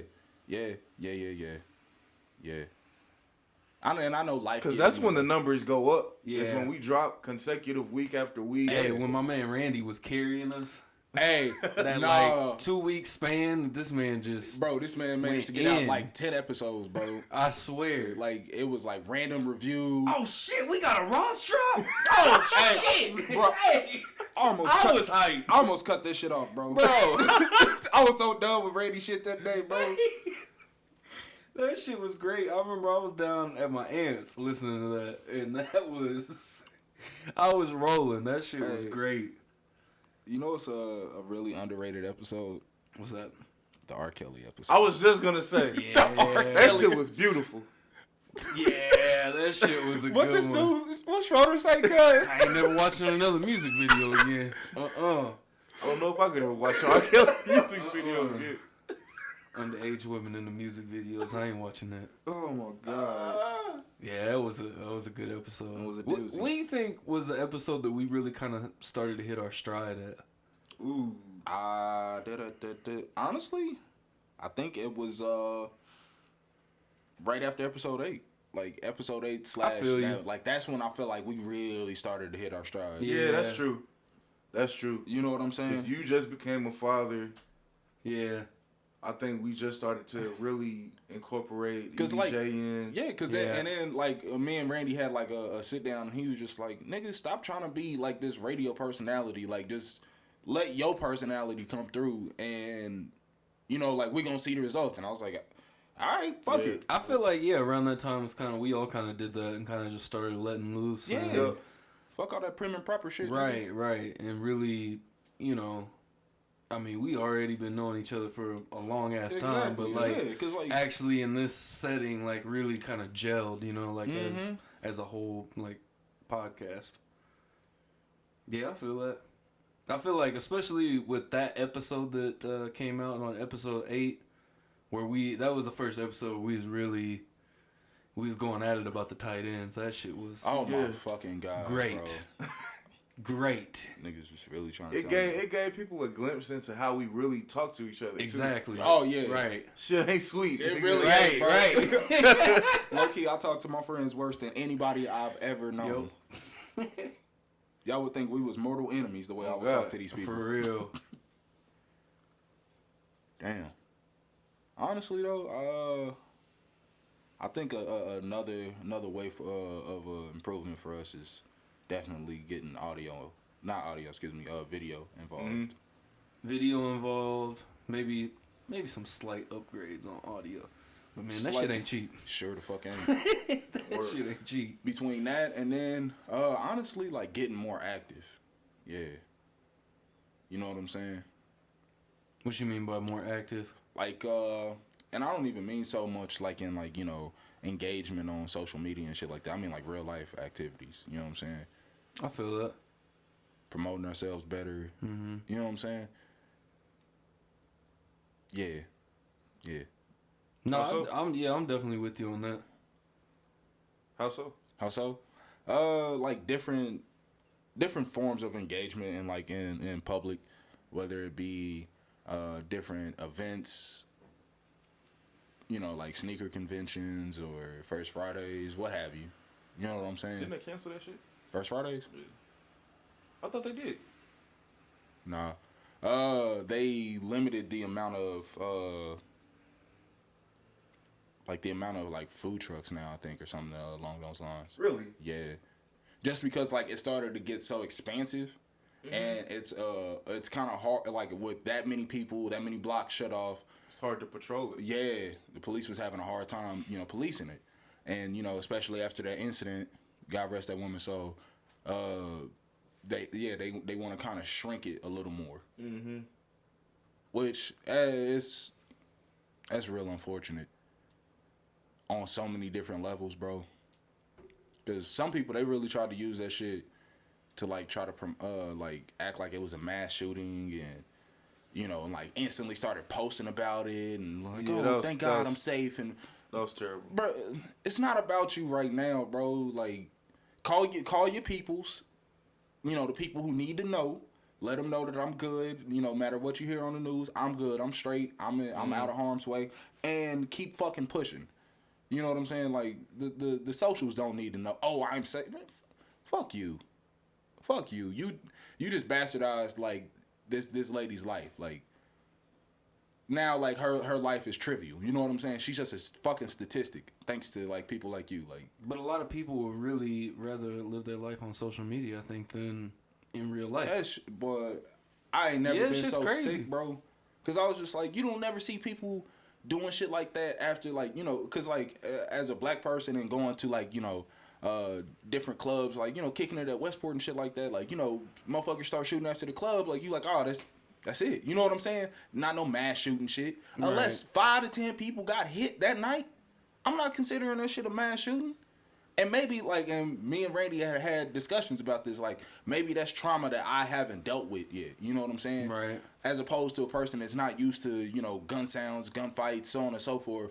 I know life. because that's when the numbers go up. Yeah. It's when we drop consecutive week after week. Hey, when my man Randy was carrying us, Hey, that like 2 week span, this man just bro, this man managed to get out like 10 episodes, bro. I swear. Like it was like random reviews. Oh shit, we got a Ross drop? Oh shit. Bro, I was hyped. I almost cut this shit off, bro. I was so done with Randy shit that day, bro. That shit was great. I remember I was down at my aunt's listening to that, and that was, I was rolling. That shit was great. You know it's a really underrated episode? What's that? The R. Kelly episode. I was just gonna say Yeah. that shit was beautiful. Yeah, that shit was a good one. What What Schroeder say, cuz? I ain't never watching another music video again. I don't know if I could ever watch R. Kelly music video again. Underage women in the music videos. I ain't watching that. Oh my god. Yeah, that was a good episode. It was a what doozy. do you think was the episode that we really kind of started to hit our stride at? Ooh. Honestly, I think it was right after episode 8. Like episode 8 / like that's when I feel like we really started to hit our stride. Yeah, that's true. That's true. You know what I'm saying? If you just became a father, Yeah. I think we just started to really incorporate EBJ like, in. Yeah, because then like me and Randy had like a sit down, and he was just like, "Niggas, stop trying to be like this radio personality. Like, just let your personality come through, and you know, like we gonna see the results." And I was like, "All right, fuck it." I feel like around that time it's we all kind of did that and kind of just started letting loose. Yeah. And, Fuck all that prim and proper shit. Right, and really, I mean, we already been knowing each other for a long ass time, but cause like actually in this setting, like really kind of gelled, like as a whole like podcast. Yeah, I feel that. I feel like especially with that episode that came out on episode 8, where that was the first episode where we was going at it about the tight ends. That shit was my fucking god, great. Bro. Great. Niggas was really trying to. It gave people a glimpse into how we really talk to each other. Exactly. Too. Oh yeah. Right. Shit ain't sweet. It really right. is, bro. Low key, I talk to my friends worse than anybody I've ever known. Y'all would think we was mortal enemies the way I would talk to these people. For real. Damn. Honestly though, I think another way of improvement for us is definitely getting video involved. Mm-hmm. Video involved, maybe some slight upgrades on audio. But man, that shit ain't cheap. Sure the fuck ain't. That shit ain't cheap. Between that and then honestly like getting more active. Yeah. You know what I'm saying? What you mean by more active? Like and I don't even mean so much like in like, engagement on social media and shit like that. I mean like real life activities. You know what I'm saying? I feel that. Promoting ourselves better. Mm-hmm. You know what I'm saying? Yeah. No, I'm definitely with you on that. How so? How so? Like different forms of engagement and like in public, whether it be different events, like sneaker conventions or First Fridays, what have you. You know what I'm saying? Didn't they cancel that shit? First Fridays? Yeah. I thought they did. Nah. They limited the amount of food trucks now, I think, or something along those lines. Really? Yeah. Just because like it started to get so expansive, and it's kind of hard, like with that many people, that many blocks shut off. It's hard to patrol it. Yeah, the police was having a hard time, policing it, and especially after that incident, God rest that woman. So, they want to kind of shrink it a little more. Mm-hmm. Which that's real unfortunate on so many different levels, bro. Because some people, they really tried to use that shit to like try to act like it was a mass shooting and and like instantly started posting about it and like, thank God I'm safe. And that was terrible, bro. It's not about you right now, bro. Like call your peoples. The people who need to know. Let them know that I'm good. No matter what you hear on the news, I'm good. I'm straight. I'm out of harm's way, and keep fucking pushing. You know what I'm saying? Like the socials don't need to know. Oh, I'm safe. Man, fuck you. You just bastardized like this lady's life. Like now, like her life is trivial. You know what I'm saying? She's just a fucking statistic. Thanks to like people like you. Like, but a lot of people would really rather live their life on social media, I think, than in real life. But I ain't never been so crazy. sick, bro. Cause I was just like, you don't never see people doing shit like that after like cause like as a black person and going to like different clubs like kicking it at Westport and shit like that, like motherfuckers start shooting after the club, like you like, oh, that's it. You know what I'm saying? Not no mass shooting shit. Right. Unless 5 to 10 people got hit that night, I'm not considering that shit a mass shooting. And maybe, like, and me and Randy had discussions about this. Like, maybe that's trauma that I haven't dealt with yet. You know what I'm saying? Right. As opposed to a person that's not used to, you know, gun sounds, gunfights, so on and so forth.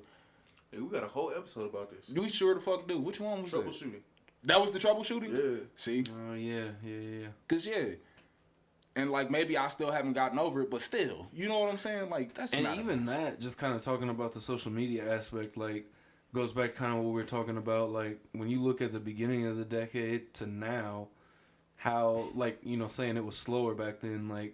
Hey, we got a whole episode about this. We sure the fuck do. Which one was that? Troubleshooting. That was the troubleshooting? Yeah. See? Oh, yeah. Because, yeah. And, like, maybe I still haven't gotten over it, but still. You know what I'm saying? Like, that's And not even that, just kind of talking about the social media aspect, like, goes back kind of what we were talking about. Like, when you look at the beginning of the decade to now, how, like, you know, saying it was slower back then, like,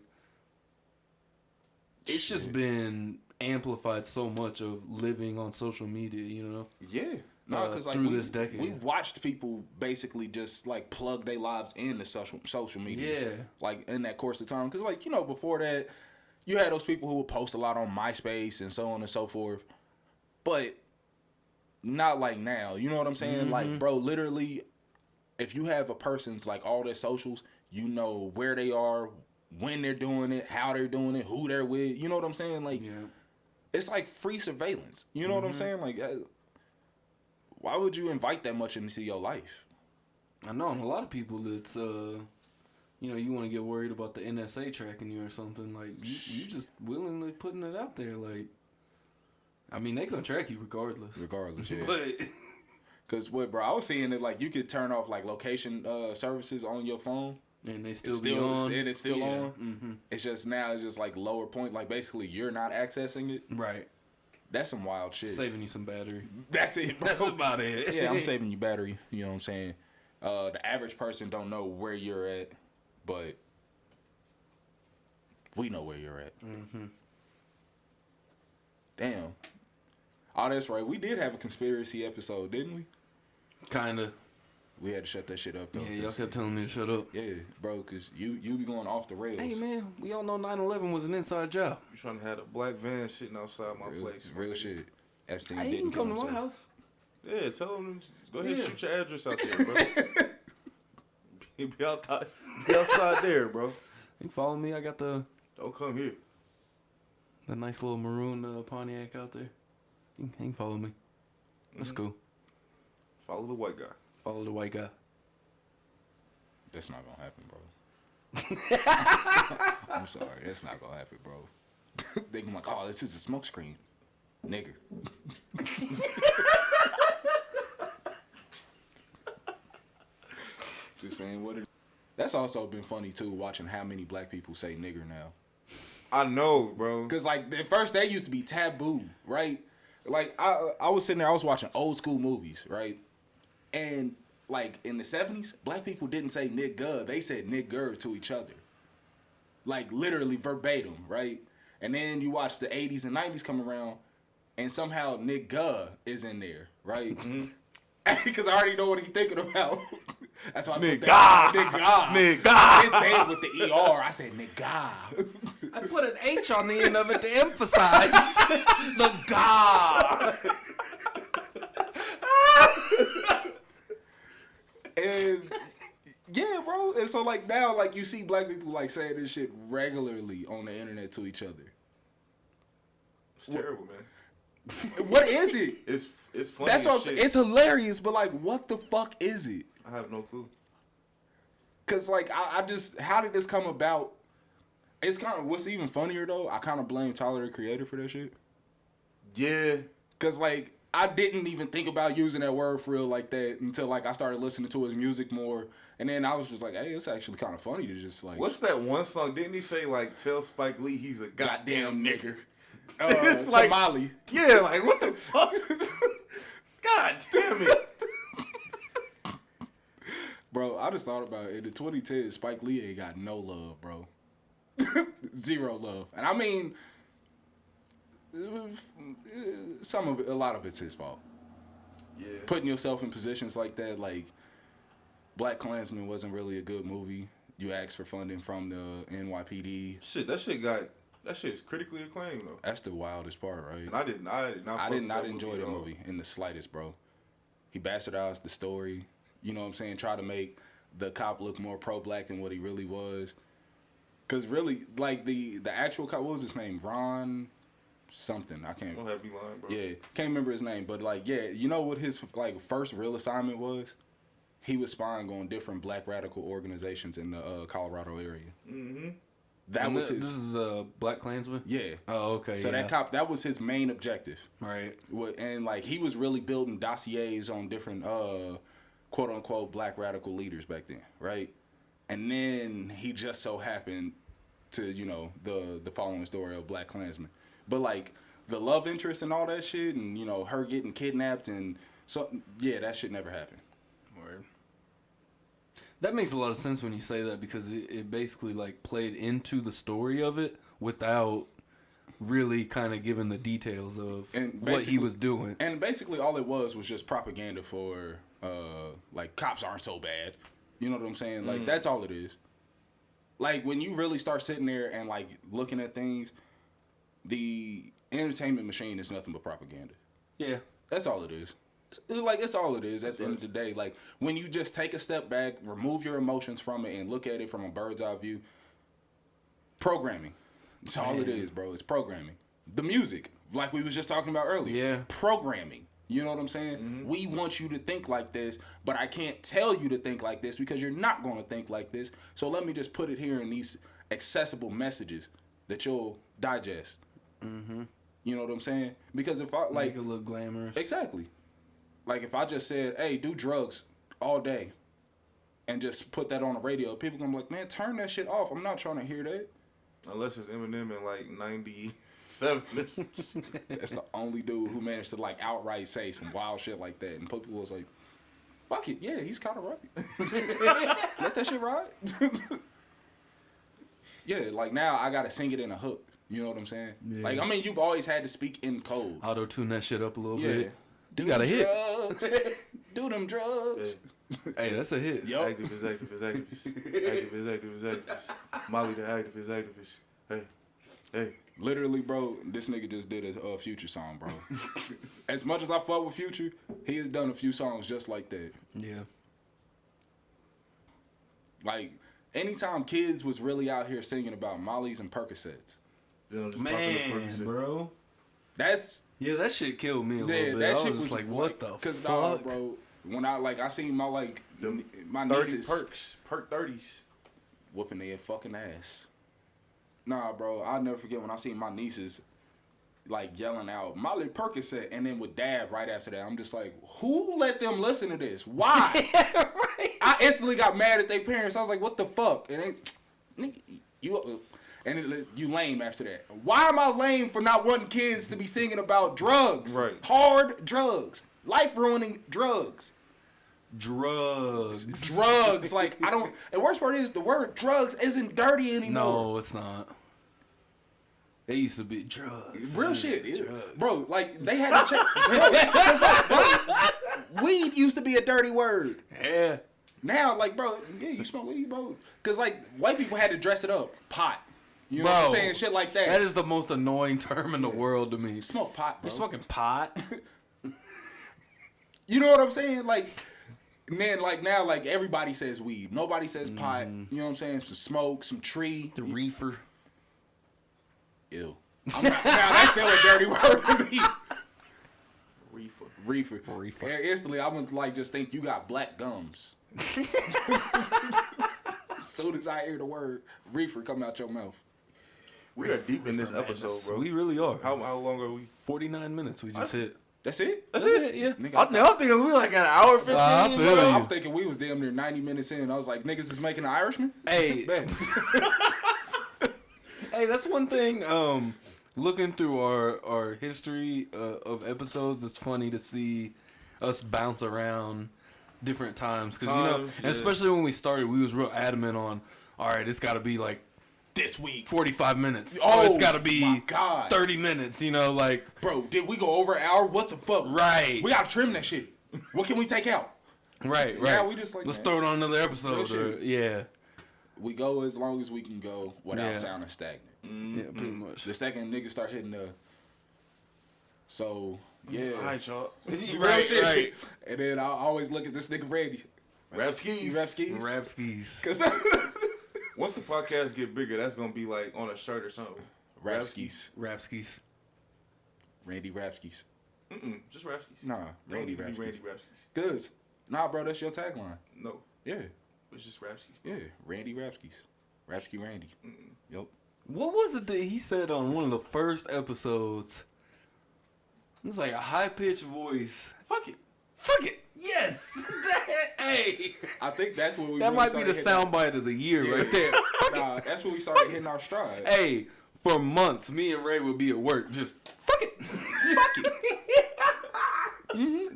it's just been amplified so much of living on social media, you know? Yeah. No, because like through this decade. We watched people basically just like plug their lives into social media. Yeah. Like in that course of time. Because like, you know, before that, you had those people who would post a lot on MySpace and so on and so forth. But not like now. You know what I'm saying? Mm-hmm. Like, bro, literally, if you have a person's like all their socials, you know where they are, when they're doing it, how they're doing it, who they're with. You know what I'm saying? Like, Yeah. it's like free surveillance. You know what I'm saying? Like, why would you invite that much into your life? I know, and a lot of people, it's, you know, you want to get worried about the NSA tracking you or something. Like, you just willingly putting it out there. Like, I mean, they gonna track you regardless. Regardless, yeah. But Because what, bro, I was seeing it like you could turn off like location services on your phone. and they It's still be on. And it's still Yeah. on. Mm-hmm. It's just now it's just like lower point. Like basically you're not accessing it. Right. That's some wild shit. Saving you some battery. That's it, bro. That's about it. Yeah, I'm saving you battery. You know what I'm saying? The average person don't know where you're at, but we know where you're at. Mm-hmm. Damn. Oh, that's right. We did have a conspiracy episode, didn't we? Kinda. We had to shut that shit up, though. Yeah, y'all kept telling me to shut up. Yeah, bro, because you be going off the rails. Hey, man, we all know 9/11 was an inside job. You trying to have a black van sitting outside my place. Real shit. Epstein Hey, you didn't can come to kill my himself. house. Yeah, tell them. Go ahead, Yeah. shoot your address out there, bro. be outside there, bro. You can follow me. I got the Don't come here. nice little maroon Pontiac out there. You can follow me. That's cool. Follow the white guy. Follow the white guy. That's not gonna happen, bro. I'm sorry, that's not gonna happen, bro. They can like, oh, this is a smoke screen, nigger. Just saying what it. That's also been funny too, watching how many black people say nigger now. I know, bro. Cause like at first they used to be taboo, right? Like I was sitting there, I was watching old school movies, right? And like in the 70s, black people didn't say nigga, they said nigger to each other. Like literally verbatim, right? And then you watch the 80s and 90s come around and somehow nigga is in there, right? Because I already know what he's thinking about. That's why I put that. Nigga. I didn't say it with the ER. I said nigga. I put an H on the end of it to emphasize the God. And yeah, bro. And so like now, like you see black people like saying this shit regularly on the internet to each other. It's terrible, man. What is it? It's funny. That's as what shit. it's hilarious, but like, what the fuck is it? I have no clue. Cause like I just, how did this come about? It's kind of, what's even funnier though, I kind of blame Tyler the Creator for that shit. Yeah. Cause like I didn't even think about using that word for real like that until like I started listening to his music more, and then I was just like, hey, it's actually kind of funny to just like. What's that one song? Didn't he say like, tell Spike Lee he's a goddamn nigger? It's like Tamale. Yeah, like what the fuck? God damn it. Bro, I just thought about it. In the 2010s, Spike Lee ain't got no love, bro. Zero love. And I mean, a lot of it's his fault. Yeah. Putting yourself in positions like that, like Black Klansman wasn't really a good movie. You asked for funding from the NYPD. Shit, that shit's critically acclaimed though. That's the wildest part, right? And I did not enjoy the movie in the slightest, bro. He bastardized the story. You know what I'm saying? Try to make the cop look more pro-black than what he really was. Cause really, like the actual cop, what was his name? Ron something. I can't. Don't have me lying, bro. Yeah, can't remember his name, but like, yeah, you know what his like first real assignment was? He was spying on different black radical organizations in the Colorado area. Mm-hmm. That was his. This is Black Klansman. Yeah. Oh, okay. So yeah. that was his main objective. Right. And like he was really building dossiers on different quote unquote black radical leaders back then, right? And then he just so happened to, you know, the following story of Black Klansman. But like the love interest and all that shit, and you know her getting kidnapped, and so yeah, that shit never happened. Word. That makes a lot of sense when you say that, because it basically like played into the story of it without really kind of giving the details of what he was doing. And basically all it was just propaganda for like cops aren't so bad. You know what I'm saying? Like that's all it is. Like when you really start sitting there and like looking at things, the entertainment machine is nothing but propaganda. Yeah. That's all it is. It's all it is at the end of the day. Like, when you just take a step back, remove your emotions from it, and look at it from a bird's eye view, programming. That's all it is, bro. It's programming. The music, like we was just talking about earlier. Yeah. Programming. You know what I'm saying? Mm-hmm. We want you to think like this, but I can't tell you to think like this because you're not going to think like this. So let me just put it here in these accessible messages that you'll digest. Mm-hmm. You know what I'm saying? Because if I, like... Make it look glamorous. Exactly. Like, if I just said, hey, do drugs all day and just put that on the radio, people gonna be like, man, turn that shit off. I'm not trying to hear that. Unless it's Eminem in, like, 97 or some shit. That's the only dude who managed to, like, outright say some wild shit like that. And people was like, fuck it. Yeah, he's kind of right. Let that shit ride. Yeah, like, now I gotta sing it in a hook. You know what I'm saying? Yeah. Like, I mean, you've always had to speak in code. Auto-tune that shit up a little bit. Do you got a hit. Do them drugs. Hey, that's a hit. Yep. Activist. Molly the activist. Hey. Literally, bro, this nigga just did a Future song, bro. As much as I fuck with Future, he has done a few songs just like that. Yeah. Like, anytime kids was really out here singing about Molly's and Percocets. Man, bro. That's... Yeah, that shit killed me a little bit. That I shit was just like, what the fuck? Because, bro, when I seen my, like, my 30 nieces... Perk 30s. Whooping their fucking ass. Nah, bro, I'll never forget when I seen my nieces, like, yelling out, Molly Percocet, and then with dab right after that. I'm just like, who let them listen to this? Why? Right. I instantly got mad at their parents. I was like, what the fuck? And you lame after that. Why am I lame for not wanting kids to be singing about drugs? Right. Hard drugs. Life-ruining drugs. Drugs. Like, I don't... And worst part is, the word drugs isn't dirty anymore. No, it's not. They used to be drugs. Real shit. Drugs. Bro, like, they had to check... bro, weed used to be a dirty word. Yeah. Now, like, bro, yeah, you smoke weed, bro. Because, like, white people had to dress it up. Pot. You know what I'm saying? Shit like that. That is the most annoying term in the world to me. You smoke pot, bro. You're smoking pot? You know what I'm saying? Like... And then, like, now, like, everybody says weed. Nobody says pot. You know what I'm saying? Some smoke, some tree. The reefer. Ew. Now, that's still a dirty word to me. Reefer. And instantly, I'm going to, like, just think you got black gums. As soon as I hear the word reefer come out your mouth. We are deep in this episode, bro. We really are. How long are we? 49 minutes we just hit. That's it? That's it? Yeah. Nigga, I'm thinking we like an hour 15. I'm thinking we was damn near 90 minutes in. I was like, niggas is making an Irishman? Hey. Hey, that's one thing. Looking through our history of episodes, it's funny to see us bounce around different times. Because, you know, and especially when we started, we was real adamant on, all right, it's got to be like, this week 45 minutes. It's got to be 30 minutes, you know, like, bro, did we go over an hour? What the fuck? Right. We got to trim that shit. What can we take out? Right. Now we just like, let's throw it on another episode. Yeah. We go as long as we can go without sounding stagnant. Yeah, pretty much. The second niggas start hitting the... So, yeah. All right, y'all. Right. And then I always look at this nigga Randy. Rap skis. Because... Once the podcast get bigger, that's gonna be like on a shirt or something. Rap skis. Randy Rapskis. Just Rapskis. Nah, Randy Rapskis. Rapskis. Randy Rapskis. Good. Nah, bro, that's your tagline. No, Yeah. it's just Rapskis. Yeah, Randy Rapskis. Rapsky Randy. Yep. What was it that he said on one of the first episodes? It was like a high-pitched voice. Fuck it. Fuck it. Yes. Hey. I think that's what we That really might be the started soundbite of the year right there. Nah, that's when we started hitting our stride. Hey, for months, me and Ray would be at work just, fuck it. Fuck it.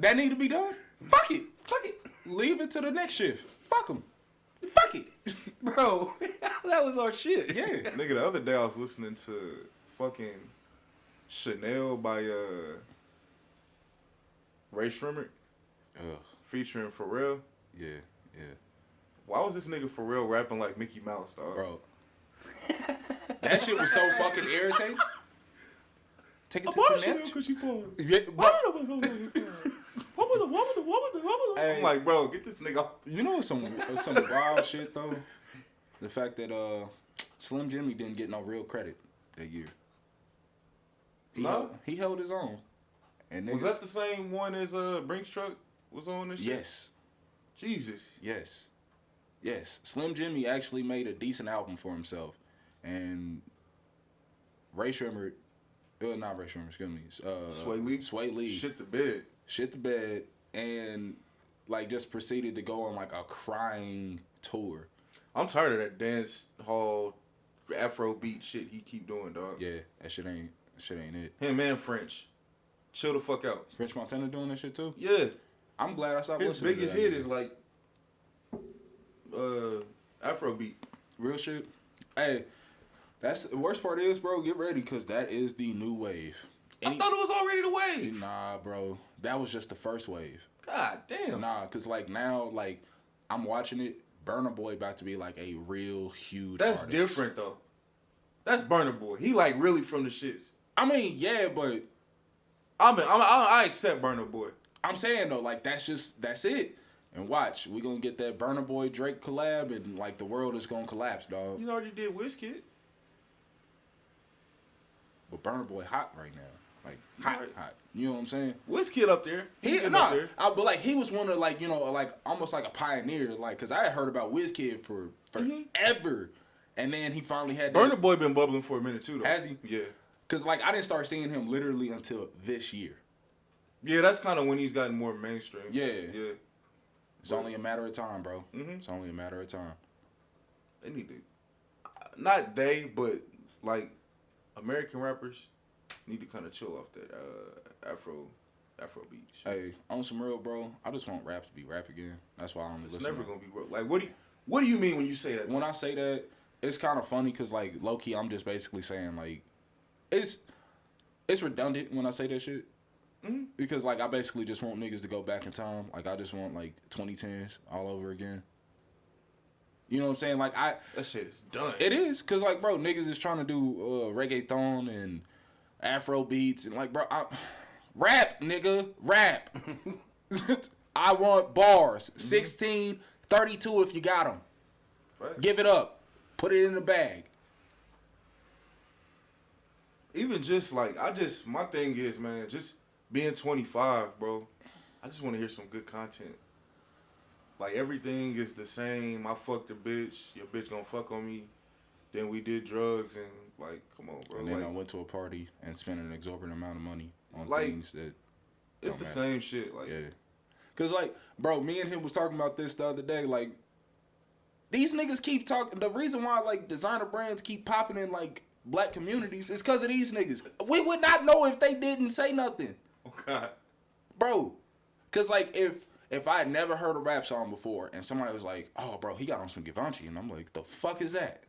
That need to be done. Fuck it. Fuck it. Leave it to the next shift. Fuck them. Fuck it. Bro, that was our shit. Yeah. Nigga, the other day I was listening to fucking Chanel by Ray Shrimmer Ugh. featuring Pharrell. Yeah. Yeah. Why was this nigga Pharrell rapping like Mickey Mouse, dog? Bro. That shit was so fucking irritating. Take it to the next. Because she falls. Yeah, bro. Hey. I'm like, bro, get this nigga off. You know some wild shit though? The fact that Slim Jimmy didn't get no real credit that year. He held his own. And Was that the same one as Brinks Truck was on this shit? Yes. Jesus. Yes. Yes. Slim Jimmy actually made a decent album for himself. And Ray Shrimmer, not Ray Shrimmer, excuse me. Sway Lee. Shit the bed. And like just proceeded to go on like a crying tour. I'm tired of that dance hall Afro beat shit he keep doing, dog. Yeah, that shit ain't it. Him and French. Chill the fuck out. French Montana doing that shit too? Yeah. I'm glad I stopped His listening biggest to that hit is like Afro beat. real shit. Hey, that's the worst part is, bro, get ready because that is the new wave. I thought it was already the wave. Nah, bro. That was just the first wave. God damn. Nah, because like now, like I'm watching it. Burna Boy about to be like a real huge That's artist. different though. That's Burna Boy. He like really from the shits. I mean, yeah, but I accept Burna Boy. I'm saying though, like that's it. And watch, we gonna get that Burna Boy Drake collab, and like the world is gonna collapse, dog. You already did WizKid. But Burna Boy hot right now, like hot. You know what I'm saying? WizKid up there. But like he was one of like like almost like a pioneer, like because I had heard about WizKid for forever, and then he finally had Burna Boy been bubbling for a minute too, though. Has he? Yeah. Because like I didn't start seeing him literally until this year. Yeah, that's kind of when he's gotten more mainstream. Yeah. Yeah. It's only a matter of time, bro. It's only a matter of time. They need to, not they, but like American rappers need to kind of chill off that Afro beat shit. Hey, on some real, bro, I just want rap to be rap again. That's why I only It's listen. never gonna be real. Like, what do you mean when you say that? When I say that, it's kind of funny because like low key, I'm just basically saying like it's redundant when I say that shit. Because like I basically just want niggas to go back in time. Like I just want like 2010s all over again. You know what I'm saying? Like that shit is done. It is because like bro, niggas is trying to do reggaeton and Afro beats and like bro, rap nigga, rap. I want bars. 16, 32 if you got them. Facts. Give it up. Put it in the bag. Even just like my thing is, man, just being 25, bro. I just want to hear some good content. Like everything is the same. I fucked a bitch. Your bitch gonna fuck on me. Then we did drugs and like, come on, bro. And then like, I went to a party and spent an exorbitant amount of money on like, things that it's the same shit. Like, yeah. Cause like, bro, me and him was talking about this the other day. Like, these niggas keep talking. The reason why like designer brands keep popping in like black communities is because of these niggas. We would not know if they didn't say nothing. oh God, bro. Cause like if I had never heard a rap song before and somebody was like, "Oh, bro, he got on some Givenchy," and I'm like, "The fuck is that?"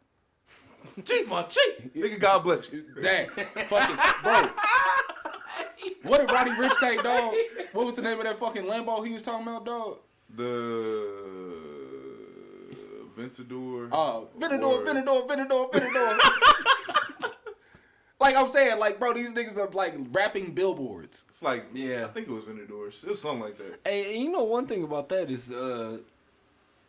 Givenchy, nigga, God bless you. Dang, fucking bro. What did Rowdy Ray say, dog? What was the name of that fucking Lambo he was talking about, dog? The Ventador. Venador. Like I'm saying, like, bro, these niggas are like rapping billboards. It's like, Yeah. I think it was Ventador. It was something like that. Hey, and you know one thing about that is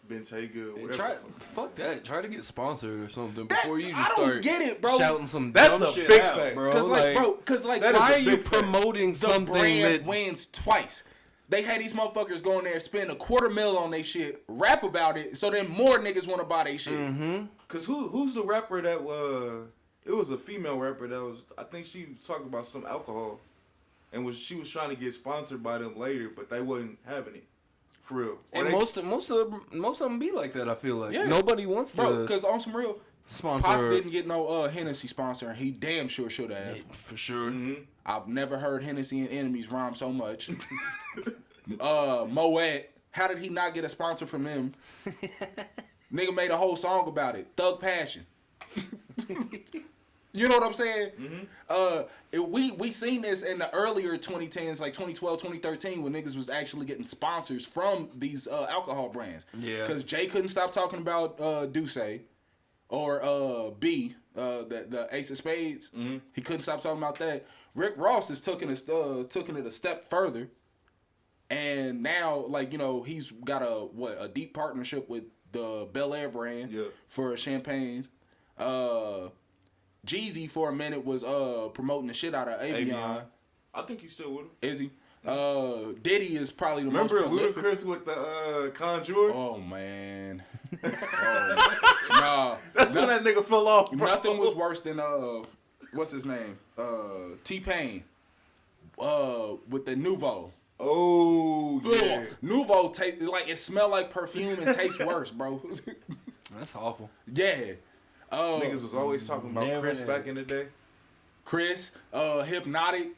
Bentayga, whatever. Fuck that. Try to get sponsored or something before you just I start don't get it, bro. shouting some That's dumb a shit big out, fact. bro. Cause like, that is why a are you big fact. promoting the something brand that wins twice. They had these motherfuckers go in there, spend $250,000 on they shit, rap about it, so then more niggas want to buy they shit. Mm-hmm. Cause who's the rapper that it was a female rapper that was, I think she was talking about some alcohol, and she was trying to get sponsored by them later, but they wasn't having it. For real. And most of them be like that. I feel like Yeah. nobody wants to, Bro, because on some real, sponsor. Pop didn't get no Hennessy sponsor, and he damn sure should have. For sure. Mm-hmm. I've never heard Hennessy and Enemies rhyme so much. Moet, how did he not get a sponsor from them? Nigga made a whole song about it. Thug Passion. You know what I'm saying? Mm-hmm. We seen this in the earlier 2010s, like 2012, 2013, when niggas was actually getting sponsors from these alcohol brands. Yeah. Because Jay couldn't stop talking about Douce or B, the Ace of Spades. Mm-hmm. He couldn't stop talking about that. Rick Ross is taking it a step further, and now like he's got a deep partnership with the Bel Air brand for champagne. Jeezy for a minute was promoting the shit out of Avion. I think he's still with him. Is he? Diddy is probably the Remember most prolific. Ludacris with the Conjure? Oh man. Nah. That's when that nigga fell off, bro. Nothing was worse than what's his name? T-Pain. With the Nouveau. Oh yeah. Nouveau taste like it smell like perfume and tastes worse, bro. That's awful. Yeah. Niggas was always talking about Chris back in the day. Chris, Hypnotic.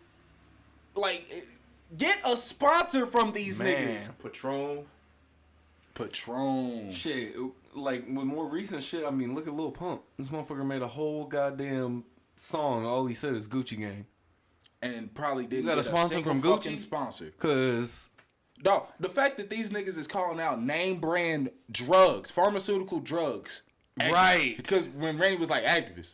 Like, get a sponsor from these niggas. Patron. Shit, like with more recent shit, I mean, look at Lil Pump. This motherfucker made a whole goddamn song. All he said is Gucci Gang. And probably didn't got a get sponsor from single Gucci? fucking sponsor. Cause Dog, the fact that these niggas is calling out name brand drugs, pharmaceutical drugs. Right. Because when Randy was like, activist.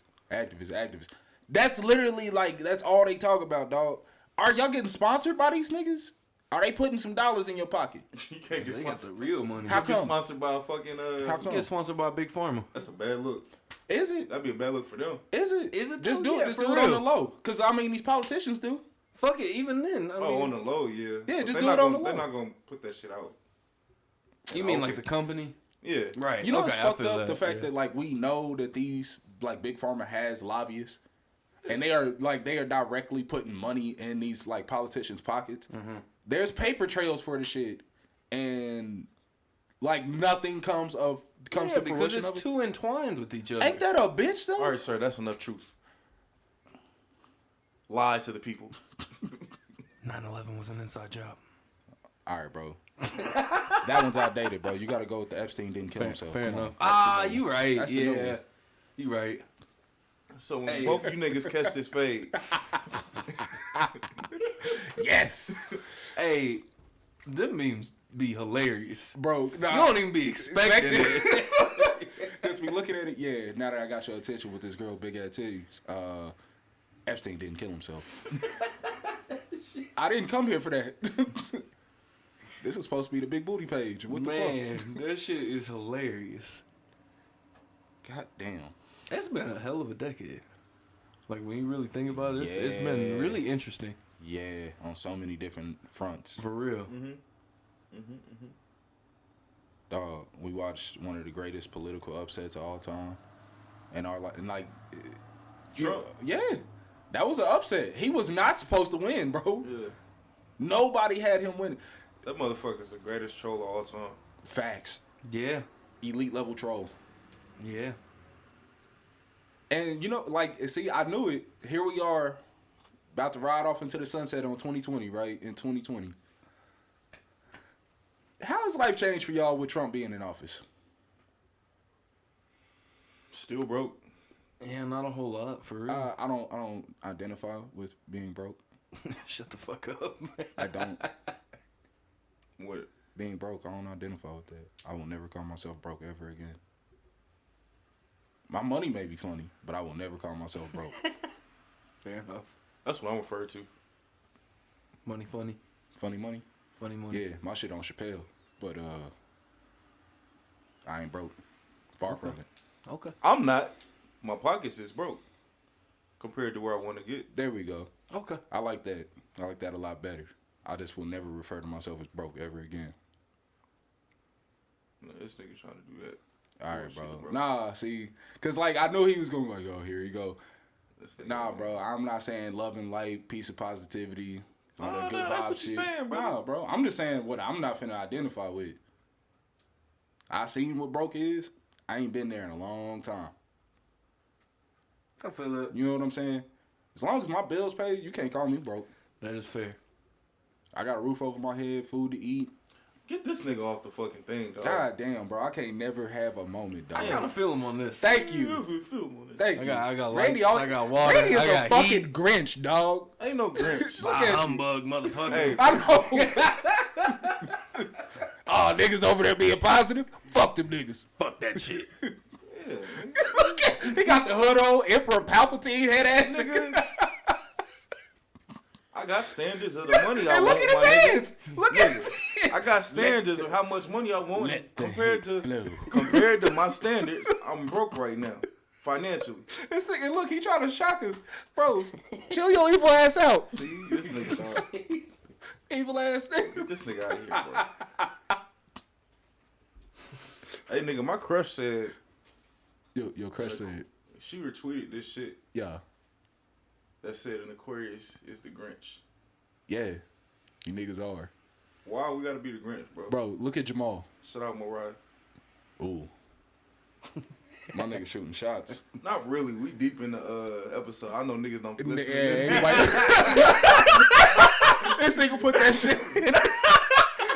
That's literally like, that's all they talk about, dog. Are y'all getting sponsored by these niggas? Are they putting some dollars in your pocket? You can't get they got sponsored. some real money. How You get come? sponsored by a fucking How come? Get sponsored by Big Pharma. That's a bad look. Is it? That'd be a bad look for them. Is it? Is it Just though? do it. Yeah, Just for do it on real. the low. Because, I mean, these politicians do. Fuck it, even then. I mean, On the low, yeah. Yeah, But just they do not it on gonna- the They're low. not gonna put that shit out. you mean like Okay. the company? Yeah. Right. You know okay, what's I fucked feel up? that, The fact yeah. that, like, we know that these, like, Big Pharma has lobbyists. And they are directly putting money in these, like, politicians' pockets. Mm-hmm. There's paper trails for the shit. And, like, nothing comes to because fruition it's of it. too entwined with each other. Ain't that a bitch, though? All right, sir. That's enough truth. Lie to the people. 9/11 was an inside job. All right, bro. That one's outdated, bro. You got to go with the Epstein didn't kill himself. Fair Come on. enough. Ah, you right. That's the new Yeah, one. you right. So when Hey. both of you niggas catch this fade, Yes. Hey, them memes be hilarious. Bro, nah, You don't even be expecting it. Just be looking at it, yeah, now that I got your attention with this girl, big ass titties, Epstein didn't kill himself. I didn't come here for that. This is supposed to be the big booty page. What the Man, that shit is hilarious. fuck? God damn. It's been a hell of a decade. Like when you really think about it, it's Yeah. been really interesting. Yeah, on so many different fronts. For real. Dog, we watched one of the greatest political upsets of all time. And Trump. yeah, that was an upset. He was not supposed to win, bro. Yeah. Nobody had him winning. That motherfucker's the greatest troll of all time. Facts. Yeah. Elite level troll. Yeah. And see, I knew it. Here we are, about to ride off into the sunset on 2020, right? In 2020. How has life changed for y'all with Trump being in office? Still broke. Yeah, not a whole lot for real. I don't identify with being broke. Shut the fuck up. I don't. What? Being broke, I don't identify with that. I will never call myself broke ever again. My money may be funny, but I will never call myself broke. Fair enough. That's what I'm referred to. Money funny. Funny money? Funny money. Yeah, my shit on Chappelle. But I ain't broke. Far from it. Okay. I'm not. My pockets is broke compared to where I want to get. There we go. Okay. I like that. I like that a lot better. I just will never refer to myself as broke ever again. No, this nigga trying to do that. All right, bro. Nah, see, cause like I knew he was gonna like, oh, here you go. Nah, bro. I'm not saying love and light, peace and positivity, all that good that's vibe what shit. you saying, bro. Nah, bro. I'm just saying what I'm not finna identify with. I seen what broke is. I ain't been there in a long time. I feel it. You know what I'm saying? As long as my bills paid, you can't call me broke. That is fair. I got a roof over my head, food to eat. Get this nigga off the fucking thing, dog. God damn, bro. I can't never have a moment, dog. I kind of feel him on this. Thank you. Thank you. I got Randy, lights, I got water, Randy is I got a fucking heat. Grinch, dog. Ain't no Grinch. Look at you. Humbug, motherfucker. Hey, I know. Oh, niggas over there being positive? Fuck them niggas. Fuck that shit. yeah, Look at, he got the hood on, Emperor Palpatine head ass nigga. I got standards of the money I And want. look at his my nigga. hands. Look at his hands. I got standards of how much money I want Let the compared heat to blow. my standards. I'm broke right now, financially. This nigga, look, he trying to shock us. Bros, chill your evil ass out. See, this nigga, dog. Evil ass nigga. Get this nigga out of here, bro. Hey, nigga, my crush said Your crush said, she retweeted this shit yeah, that said an Aquarius is the Grinch. yeah, you niggas are. Why we gotta be the Grinch, bro? Bro, look at Jamal. Shout out Mariah. Ooh. My nigga shooting shots. Not really. We deep in the episode. I know niggas don't listen to Yeah, this. anybody- This nigga put that shit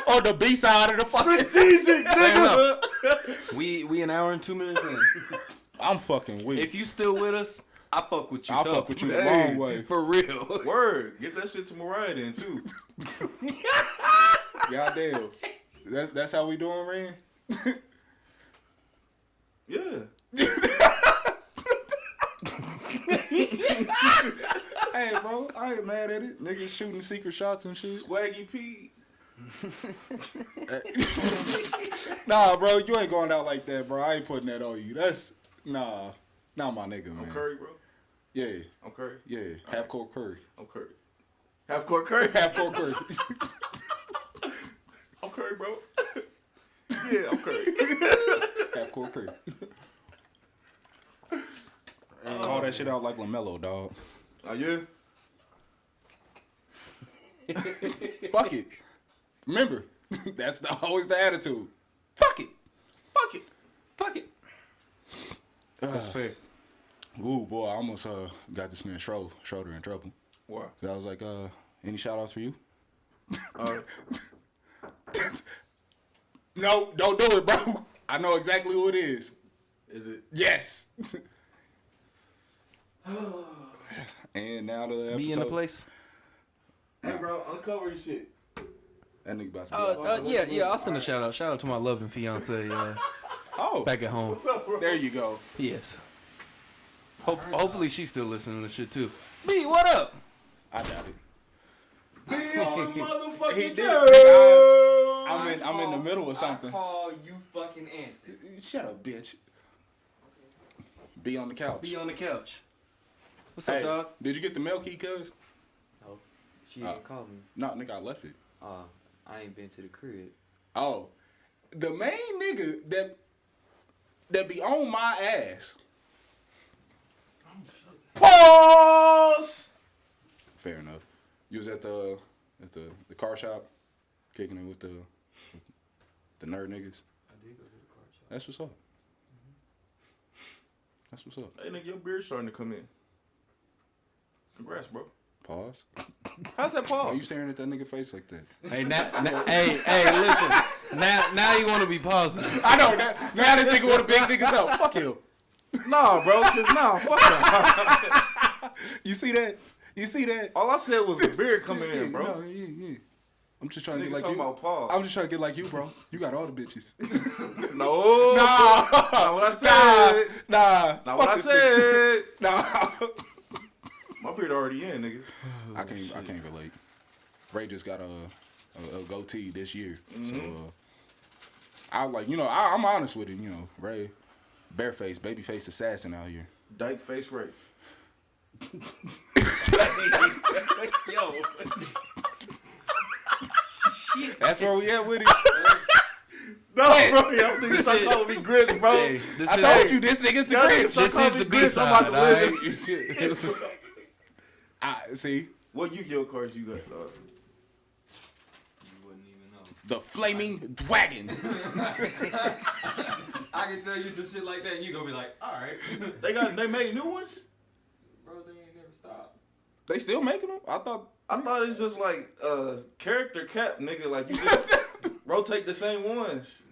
on the B side of the fucking. Strategic, nigga. We an hour and 2 minutes in. I'm fucking weak. If you still with us, I fuck with you. I'll tough. fuck with you the Hey. long way. For real. Word. Get that shit to Mariah then too. Goddamn. That's how we doing, Ren? Yeah. Hey, bro, I ain't mad at it. Niggas shooting secret shots and shit. Swaggy P. Nah, bro, you ain't going out like that, bro. I ain't putting that on you. That's not my nigga, man. I'm Curry, bro. Yeah, I'm Curry. yeah. Half court Curry. I'm Curry. Half court Curry. Half court Curry. I'm Curry, bro. Yeah, I'm Curry. Half court Curry. Call that shit out like LaMelo, dog. Oh yeah. Fuck it. Remember, that's always the attitude. Fuck it. Fuck it. Fuck it. That's fair. Ooh, boy, I almost got this man Schroeder in trouble. Why? I was like, any shout outs for you? No, don't do it, bro. I know exactly who it is. Is it? Yes. And now the episode. Be in the place. Hey, bro, uncover your shit. That nigga about to be Yeah. I'll send a shout out. Shout out to my loving fiance. Oh, Back at home. there you go. Yes. Hopefully she's still listening to shit too. B, what up? I doubt it. Be on the motherfucking He did. girl. I'm in the middle of something. I call you fucking answer. Shut up, bitch. Be on the couch. Be on the couch. What's Hey, up, dog? did you get the mail key, cuz? No, she ain't called me. No, nigga, I left it. I ain't been to the crib. Oh, the main nigga that be on my ass. Pause. Fair enough. You was at the car shop, kicking it with the nerd niggas. I did go to the car shop. That's what's up. That's what's up. Hey, nigga, your beard's starting to come in. Congrats, bro. Pause. How's that Why pause? you staring at that nigga face like that? Hey, hey, listen. Now you want to be positive. I know. Now this nigga want to big niggas up. Fuck him. Nah, bro, cause fuck that. You see that? You see that? All I said was the beard coming in, bro. No, yeah. I'm just trying to Nigga get like talking you. about pause. I'm just trying to get like you, bro. You got all the bitches. No. Nah. Not what I said. Nah. Not what I Fuck this nigga. said. Nah. My beard already in, nigga. I can't relate. Ray just got a goatee this year, so I like, you know, I'm honest with it, you know, Ray, bareface, babyface assassin out here. Dyke face rape. Yo. That's where we at with it. No, bro, y'all niggas stop calling me Grits, bro. Hey, I told you this nigga's the Y'all Grinch. niggas stop This calling is me the Grits. I'm B-side, about to live. I see What Yu-Gi-Oh cards you got, dog? You wouldn't even know. the flaming wagon. I can tell you some shit like that, and you gonna be like, all right, They made new ones? bro. They ain't never stopped. They still making them? I thought it's just like character cap, nigga. Like you just rotate the same ones.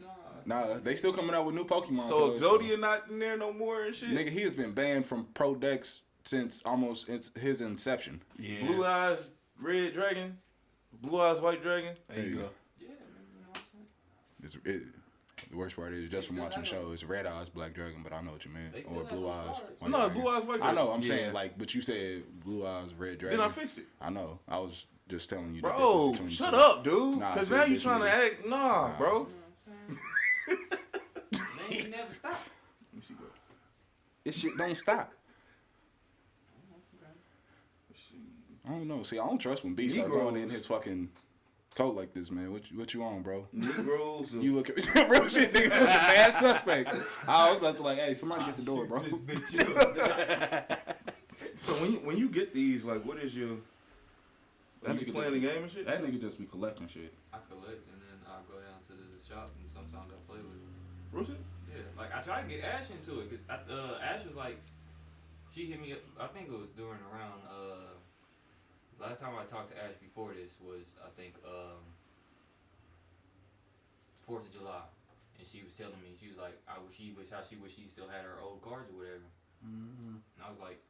Nah. nah, they still coming out with new Pokemon. So cuz, Exodia not in there no more and shit. nigga, he has been banned from Pro Decks since almost his inception. Yeah. Blue eyes red dragon, blue eyes white dragon. There you go. Yeah, man, you know what I'm saying? The worst part is just from watching the show, it's red eyes black dragon, but I know what you mean, They still or have blue those eyes. cards. white No, dragon. blue eyes white I dragon. know. I'm Yeah. saying like, but you said blue eyes red dragon. Then I fixed it. I know. I was just telling you. the Bro, difference between the shut two. up, dude. Nah, Cause see, now you this trying to nigga- act, nah, bro. You know what I'm saying? They ain't never stopped. Let me see, bro. This shit don't stop. Let's see. I don't know. See, I don't trust when B start Negroes. going in his fucking coat like this, man. What you on, bro? Negroes. You look at real shit, nigga. Look a bad suspect. I was about to like, hey, somebody get the door, bro. So when you get these, like, what is your? That You be nigga playing the just- game and shit. That nigga just be collecting shit. I collect, and then I go down to the shop, and sometimes I play with it. Real shit. Yeah, like I tried to get Ash into it, cause Ash was like, she hit me up. I think it was during around last time I talked to Ash before this was I think 4th of July, and she was telling me she was like she wish she still had her old cards or whatever. Mm-hmm. And I was like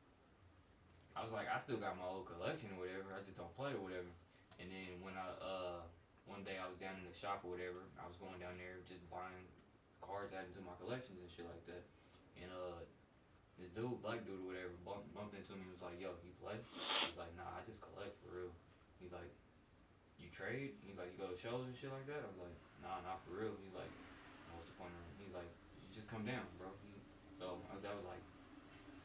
I still got my old collection or whatever. I just don't play or whatever. And then when I one day I was down in the shop or whatever, I was going down there just buying cards adding to my collections and shit like that. And this dude, black dude or whatever, bumped into me and was like, "Yo, you play?" I was like, "Nah, I just collect for real." He's like, "You trade?" He's like, "You go to shows and shit like that?" I was like, "Nah, not for real." He's like, "What's the point of it?" He's like, "You just come down, bro." So that was like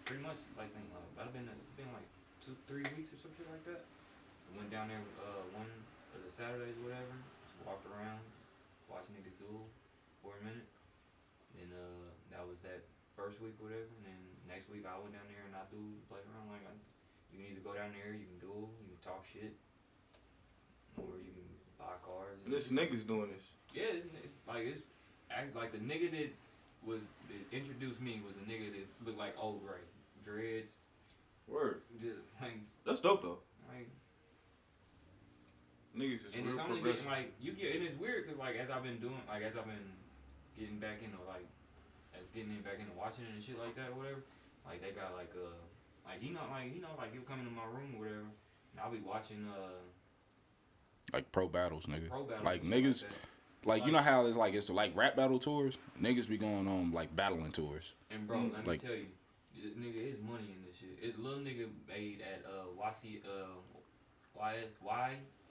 pretty much like it's been like 2-3 weeks or some shit like that. I went down there one of the Saturdays or whatever, just walked around, just watched niggas duel for a minute. And that was that first week or whatever. And then next week I went down there and I play around. Like you can either go down there, you can duel, you can talk shit, or you can buy cards. And this niggas doing this. Yeah, it's like the nigga that introduced me was a nigga that looked like old Ray, dreads. Word. Just, like That's dope though. Like, Niggas is and real it's only progressive. getting like and it's weird because like as I've been getting back into back into watching it and shit like that or whatever, like they got like you come into my room or whatever, and I'll be watching Like pro battles, nigga. pro battles Like and shit niggas, like that. like you know how it's like rap battle tours. Niggas be going on like battling tours. And bro, let me like- tell you, nigga, there's money in this shit. It's little nigga made at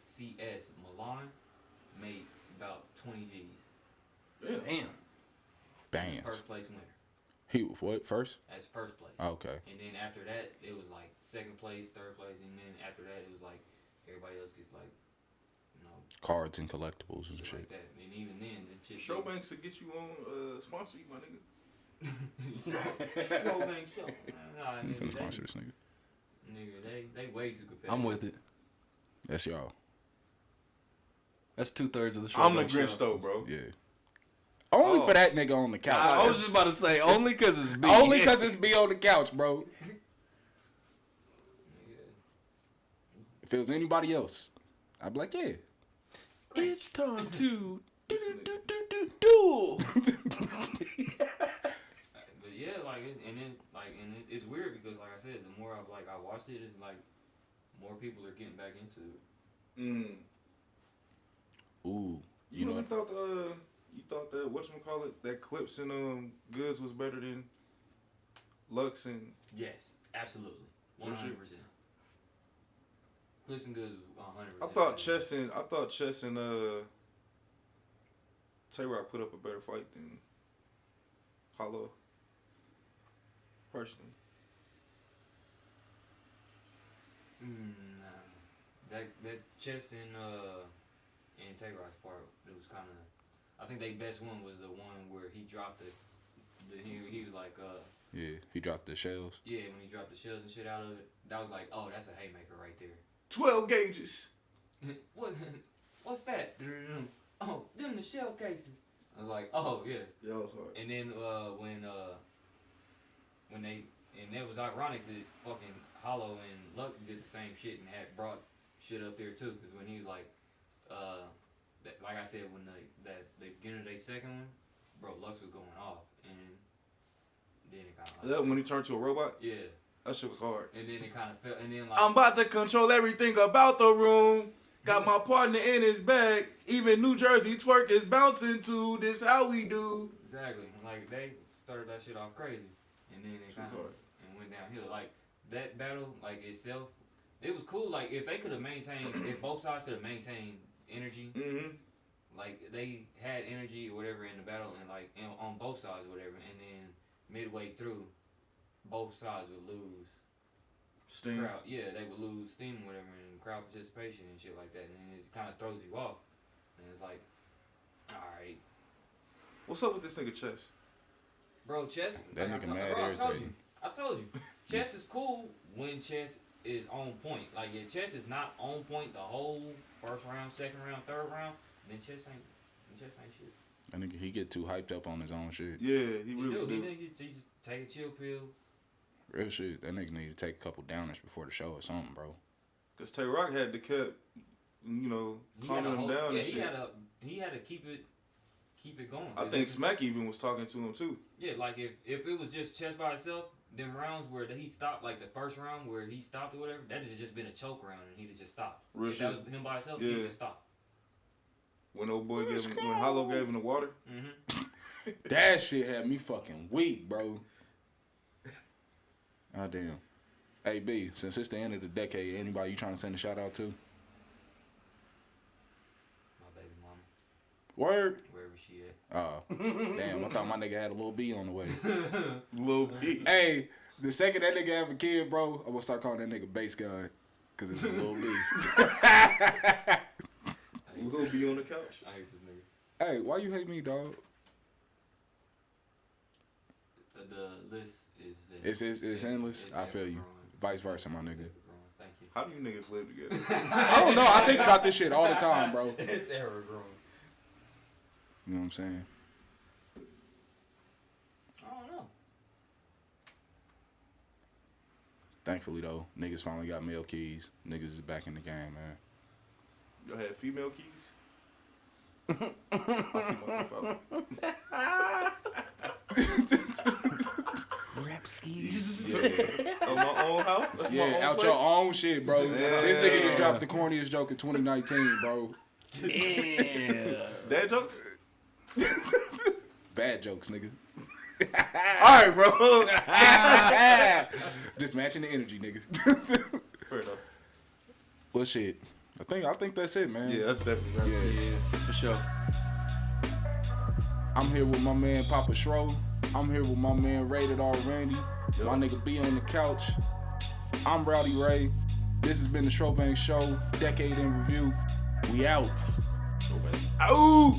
YCS Milan made about 20 G's. Damn. Bands. First place winner. He what first? That's first place. Okay. And then after that, it was like second place, third place, and then after that, it was like everybody else gets like, Cards and collectibles and shit shit. like that. And even then, the shit. SchroBanks to get you on sponsor you, my nigga. SchroBanks Show. Nah, I'm finna nigga, sponsor this nigga. they way too competitive. I'm with it. That's y'all. That's 2/3 of the show. I'm the Grinch though, bro. Yeah. Only Oh. for that nigga on the couch. I was just about to say only because it's B. Only because it's be on the couch, bro. Nigga, If it was anybody else, I'd be like, yeah. It's time to Duel. But yeah, it's weird because like I said, the more I watched it, it's like more people are getting back into it. Ooh. You really thought that whatchamacallit, that Clips and Goods was better than Lux and Yes, absolutely, 100%. No shit. Clips and Goods, 100%. I thought Chess and Tay-Rock put up a better fight than Hollow. Personally. Nah. That chest and Tay-Rock's part, it was kind of. I think their best one was the one where he dropped he was like Yeah, he dropped the shells. Yeah, when he dropped the shells and shit out of it, that was like, oh, that's a haymaker right there. 12 gauges. What's that? Oh, them the shell cases. I was like, oh yeah. Yeah, that was hard. And then when they and it was ironic that fucking Hollow and Lux did the same shit and had brought shit up there too, because when he was like, like I said, when the beginning of their second one, bro, Lux was going off, and then it kind of. That when he turned to a robot. Yeah. That shit was hard. And then it kind of felt, and then like. I'm about to control everything about the room. Got my partner in his bag. Even New Jersey twerk is bouncing to this. How we do? Exactly. Like they started that shit off crazy, and then it kind of went downhill. Like that battle, like itself, it was cool. Like if they could have maintained, if both sides could have maintained energy, like they had energy or whatever in the battle, and like on both sides or whatever, and then midway through, both sides would lose steam. Crowd, yeah, they would lose steam or whatever, and crowd participation and shit like that, and it kind of throws you off, and it's like, all right. What's up with this nigga Chess? Bro, Chess. That like, nigga mad irritating. I told you. Chess is cool when Chess is on point. Like if Chess is not on point the whole first round, second round, third round, then Chess ain't shit. That nigga, he get too hyped up on his own shit. Yeah, he really do. He just take a chill pill. Real shit. That nigga need to take a couple downers before the show or something, bro. Cause Tay-Rock had to calming him down and shit. He had to keep it going. I think Smack even was talking to him too. Yeah, like if it was just Chess by itself, them rounds where he stopped, like the first round where he stopped or whatever, that had just been a choke round and he'd have just stopped. Real if shit. that was him by himself, Yeah. he'd just stop. When Hollow gave him the water. Mm-hmm. That shit had me fucking weak, bro. Oh, damn. Hey, B, since it's the end of the decade, anybody you trying to send a shout out to? My baby mama. Word? Wherever she at. Oh, damn. I thought my nigga had a little B on the way. Lil B. Hey, the second that nigga have a kid, bro, I'm gonna start calling that nigga Bass God. Because it's a little B. Lil B on the couch. I hate this nigga. Hey, why you hate me, dog? The list is It's endless. It's I feel you. growing. Vice versa, my nigga. Thank you. How do you niggas live together? I don't know. I think about this shit all the time, bro. It's ever growing. You know what I'm saying? I don't know. Thankfully, though, niggas finally got male keys. Niggas is back in the game, man. Y'all had female keys? I see myself out. Rap skis. Yeah, On my own house? That's my own out place? your own shit, bro. Yeah. This nigga just dropped the corniest joke of 2019, bro. Yeah. Dad jokes? Bad jokes, nigga. Alright, bro. Just matching the energy, nigga. Fair enough. Well, shit. I think that's it, man. Yeah, that's definitely right. Yeah, for sure. I'm here with my man Papa Schroeder. I'm here with my man Rated R Randy. Yep. My nigga B on the couch. I'm Rowdy Ray. This has been the SchroBanks Show, Decade in Review. We out. SchroBanks. Ow!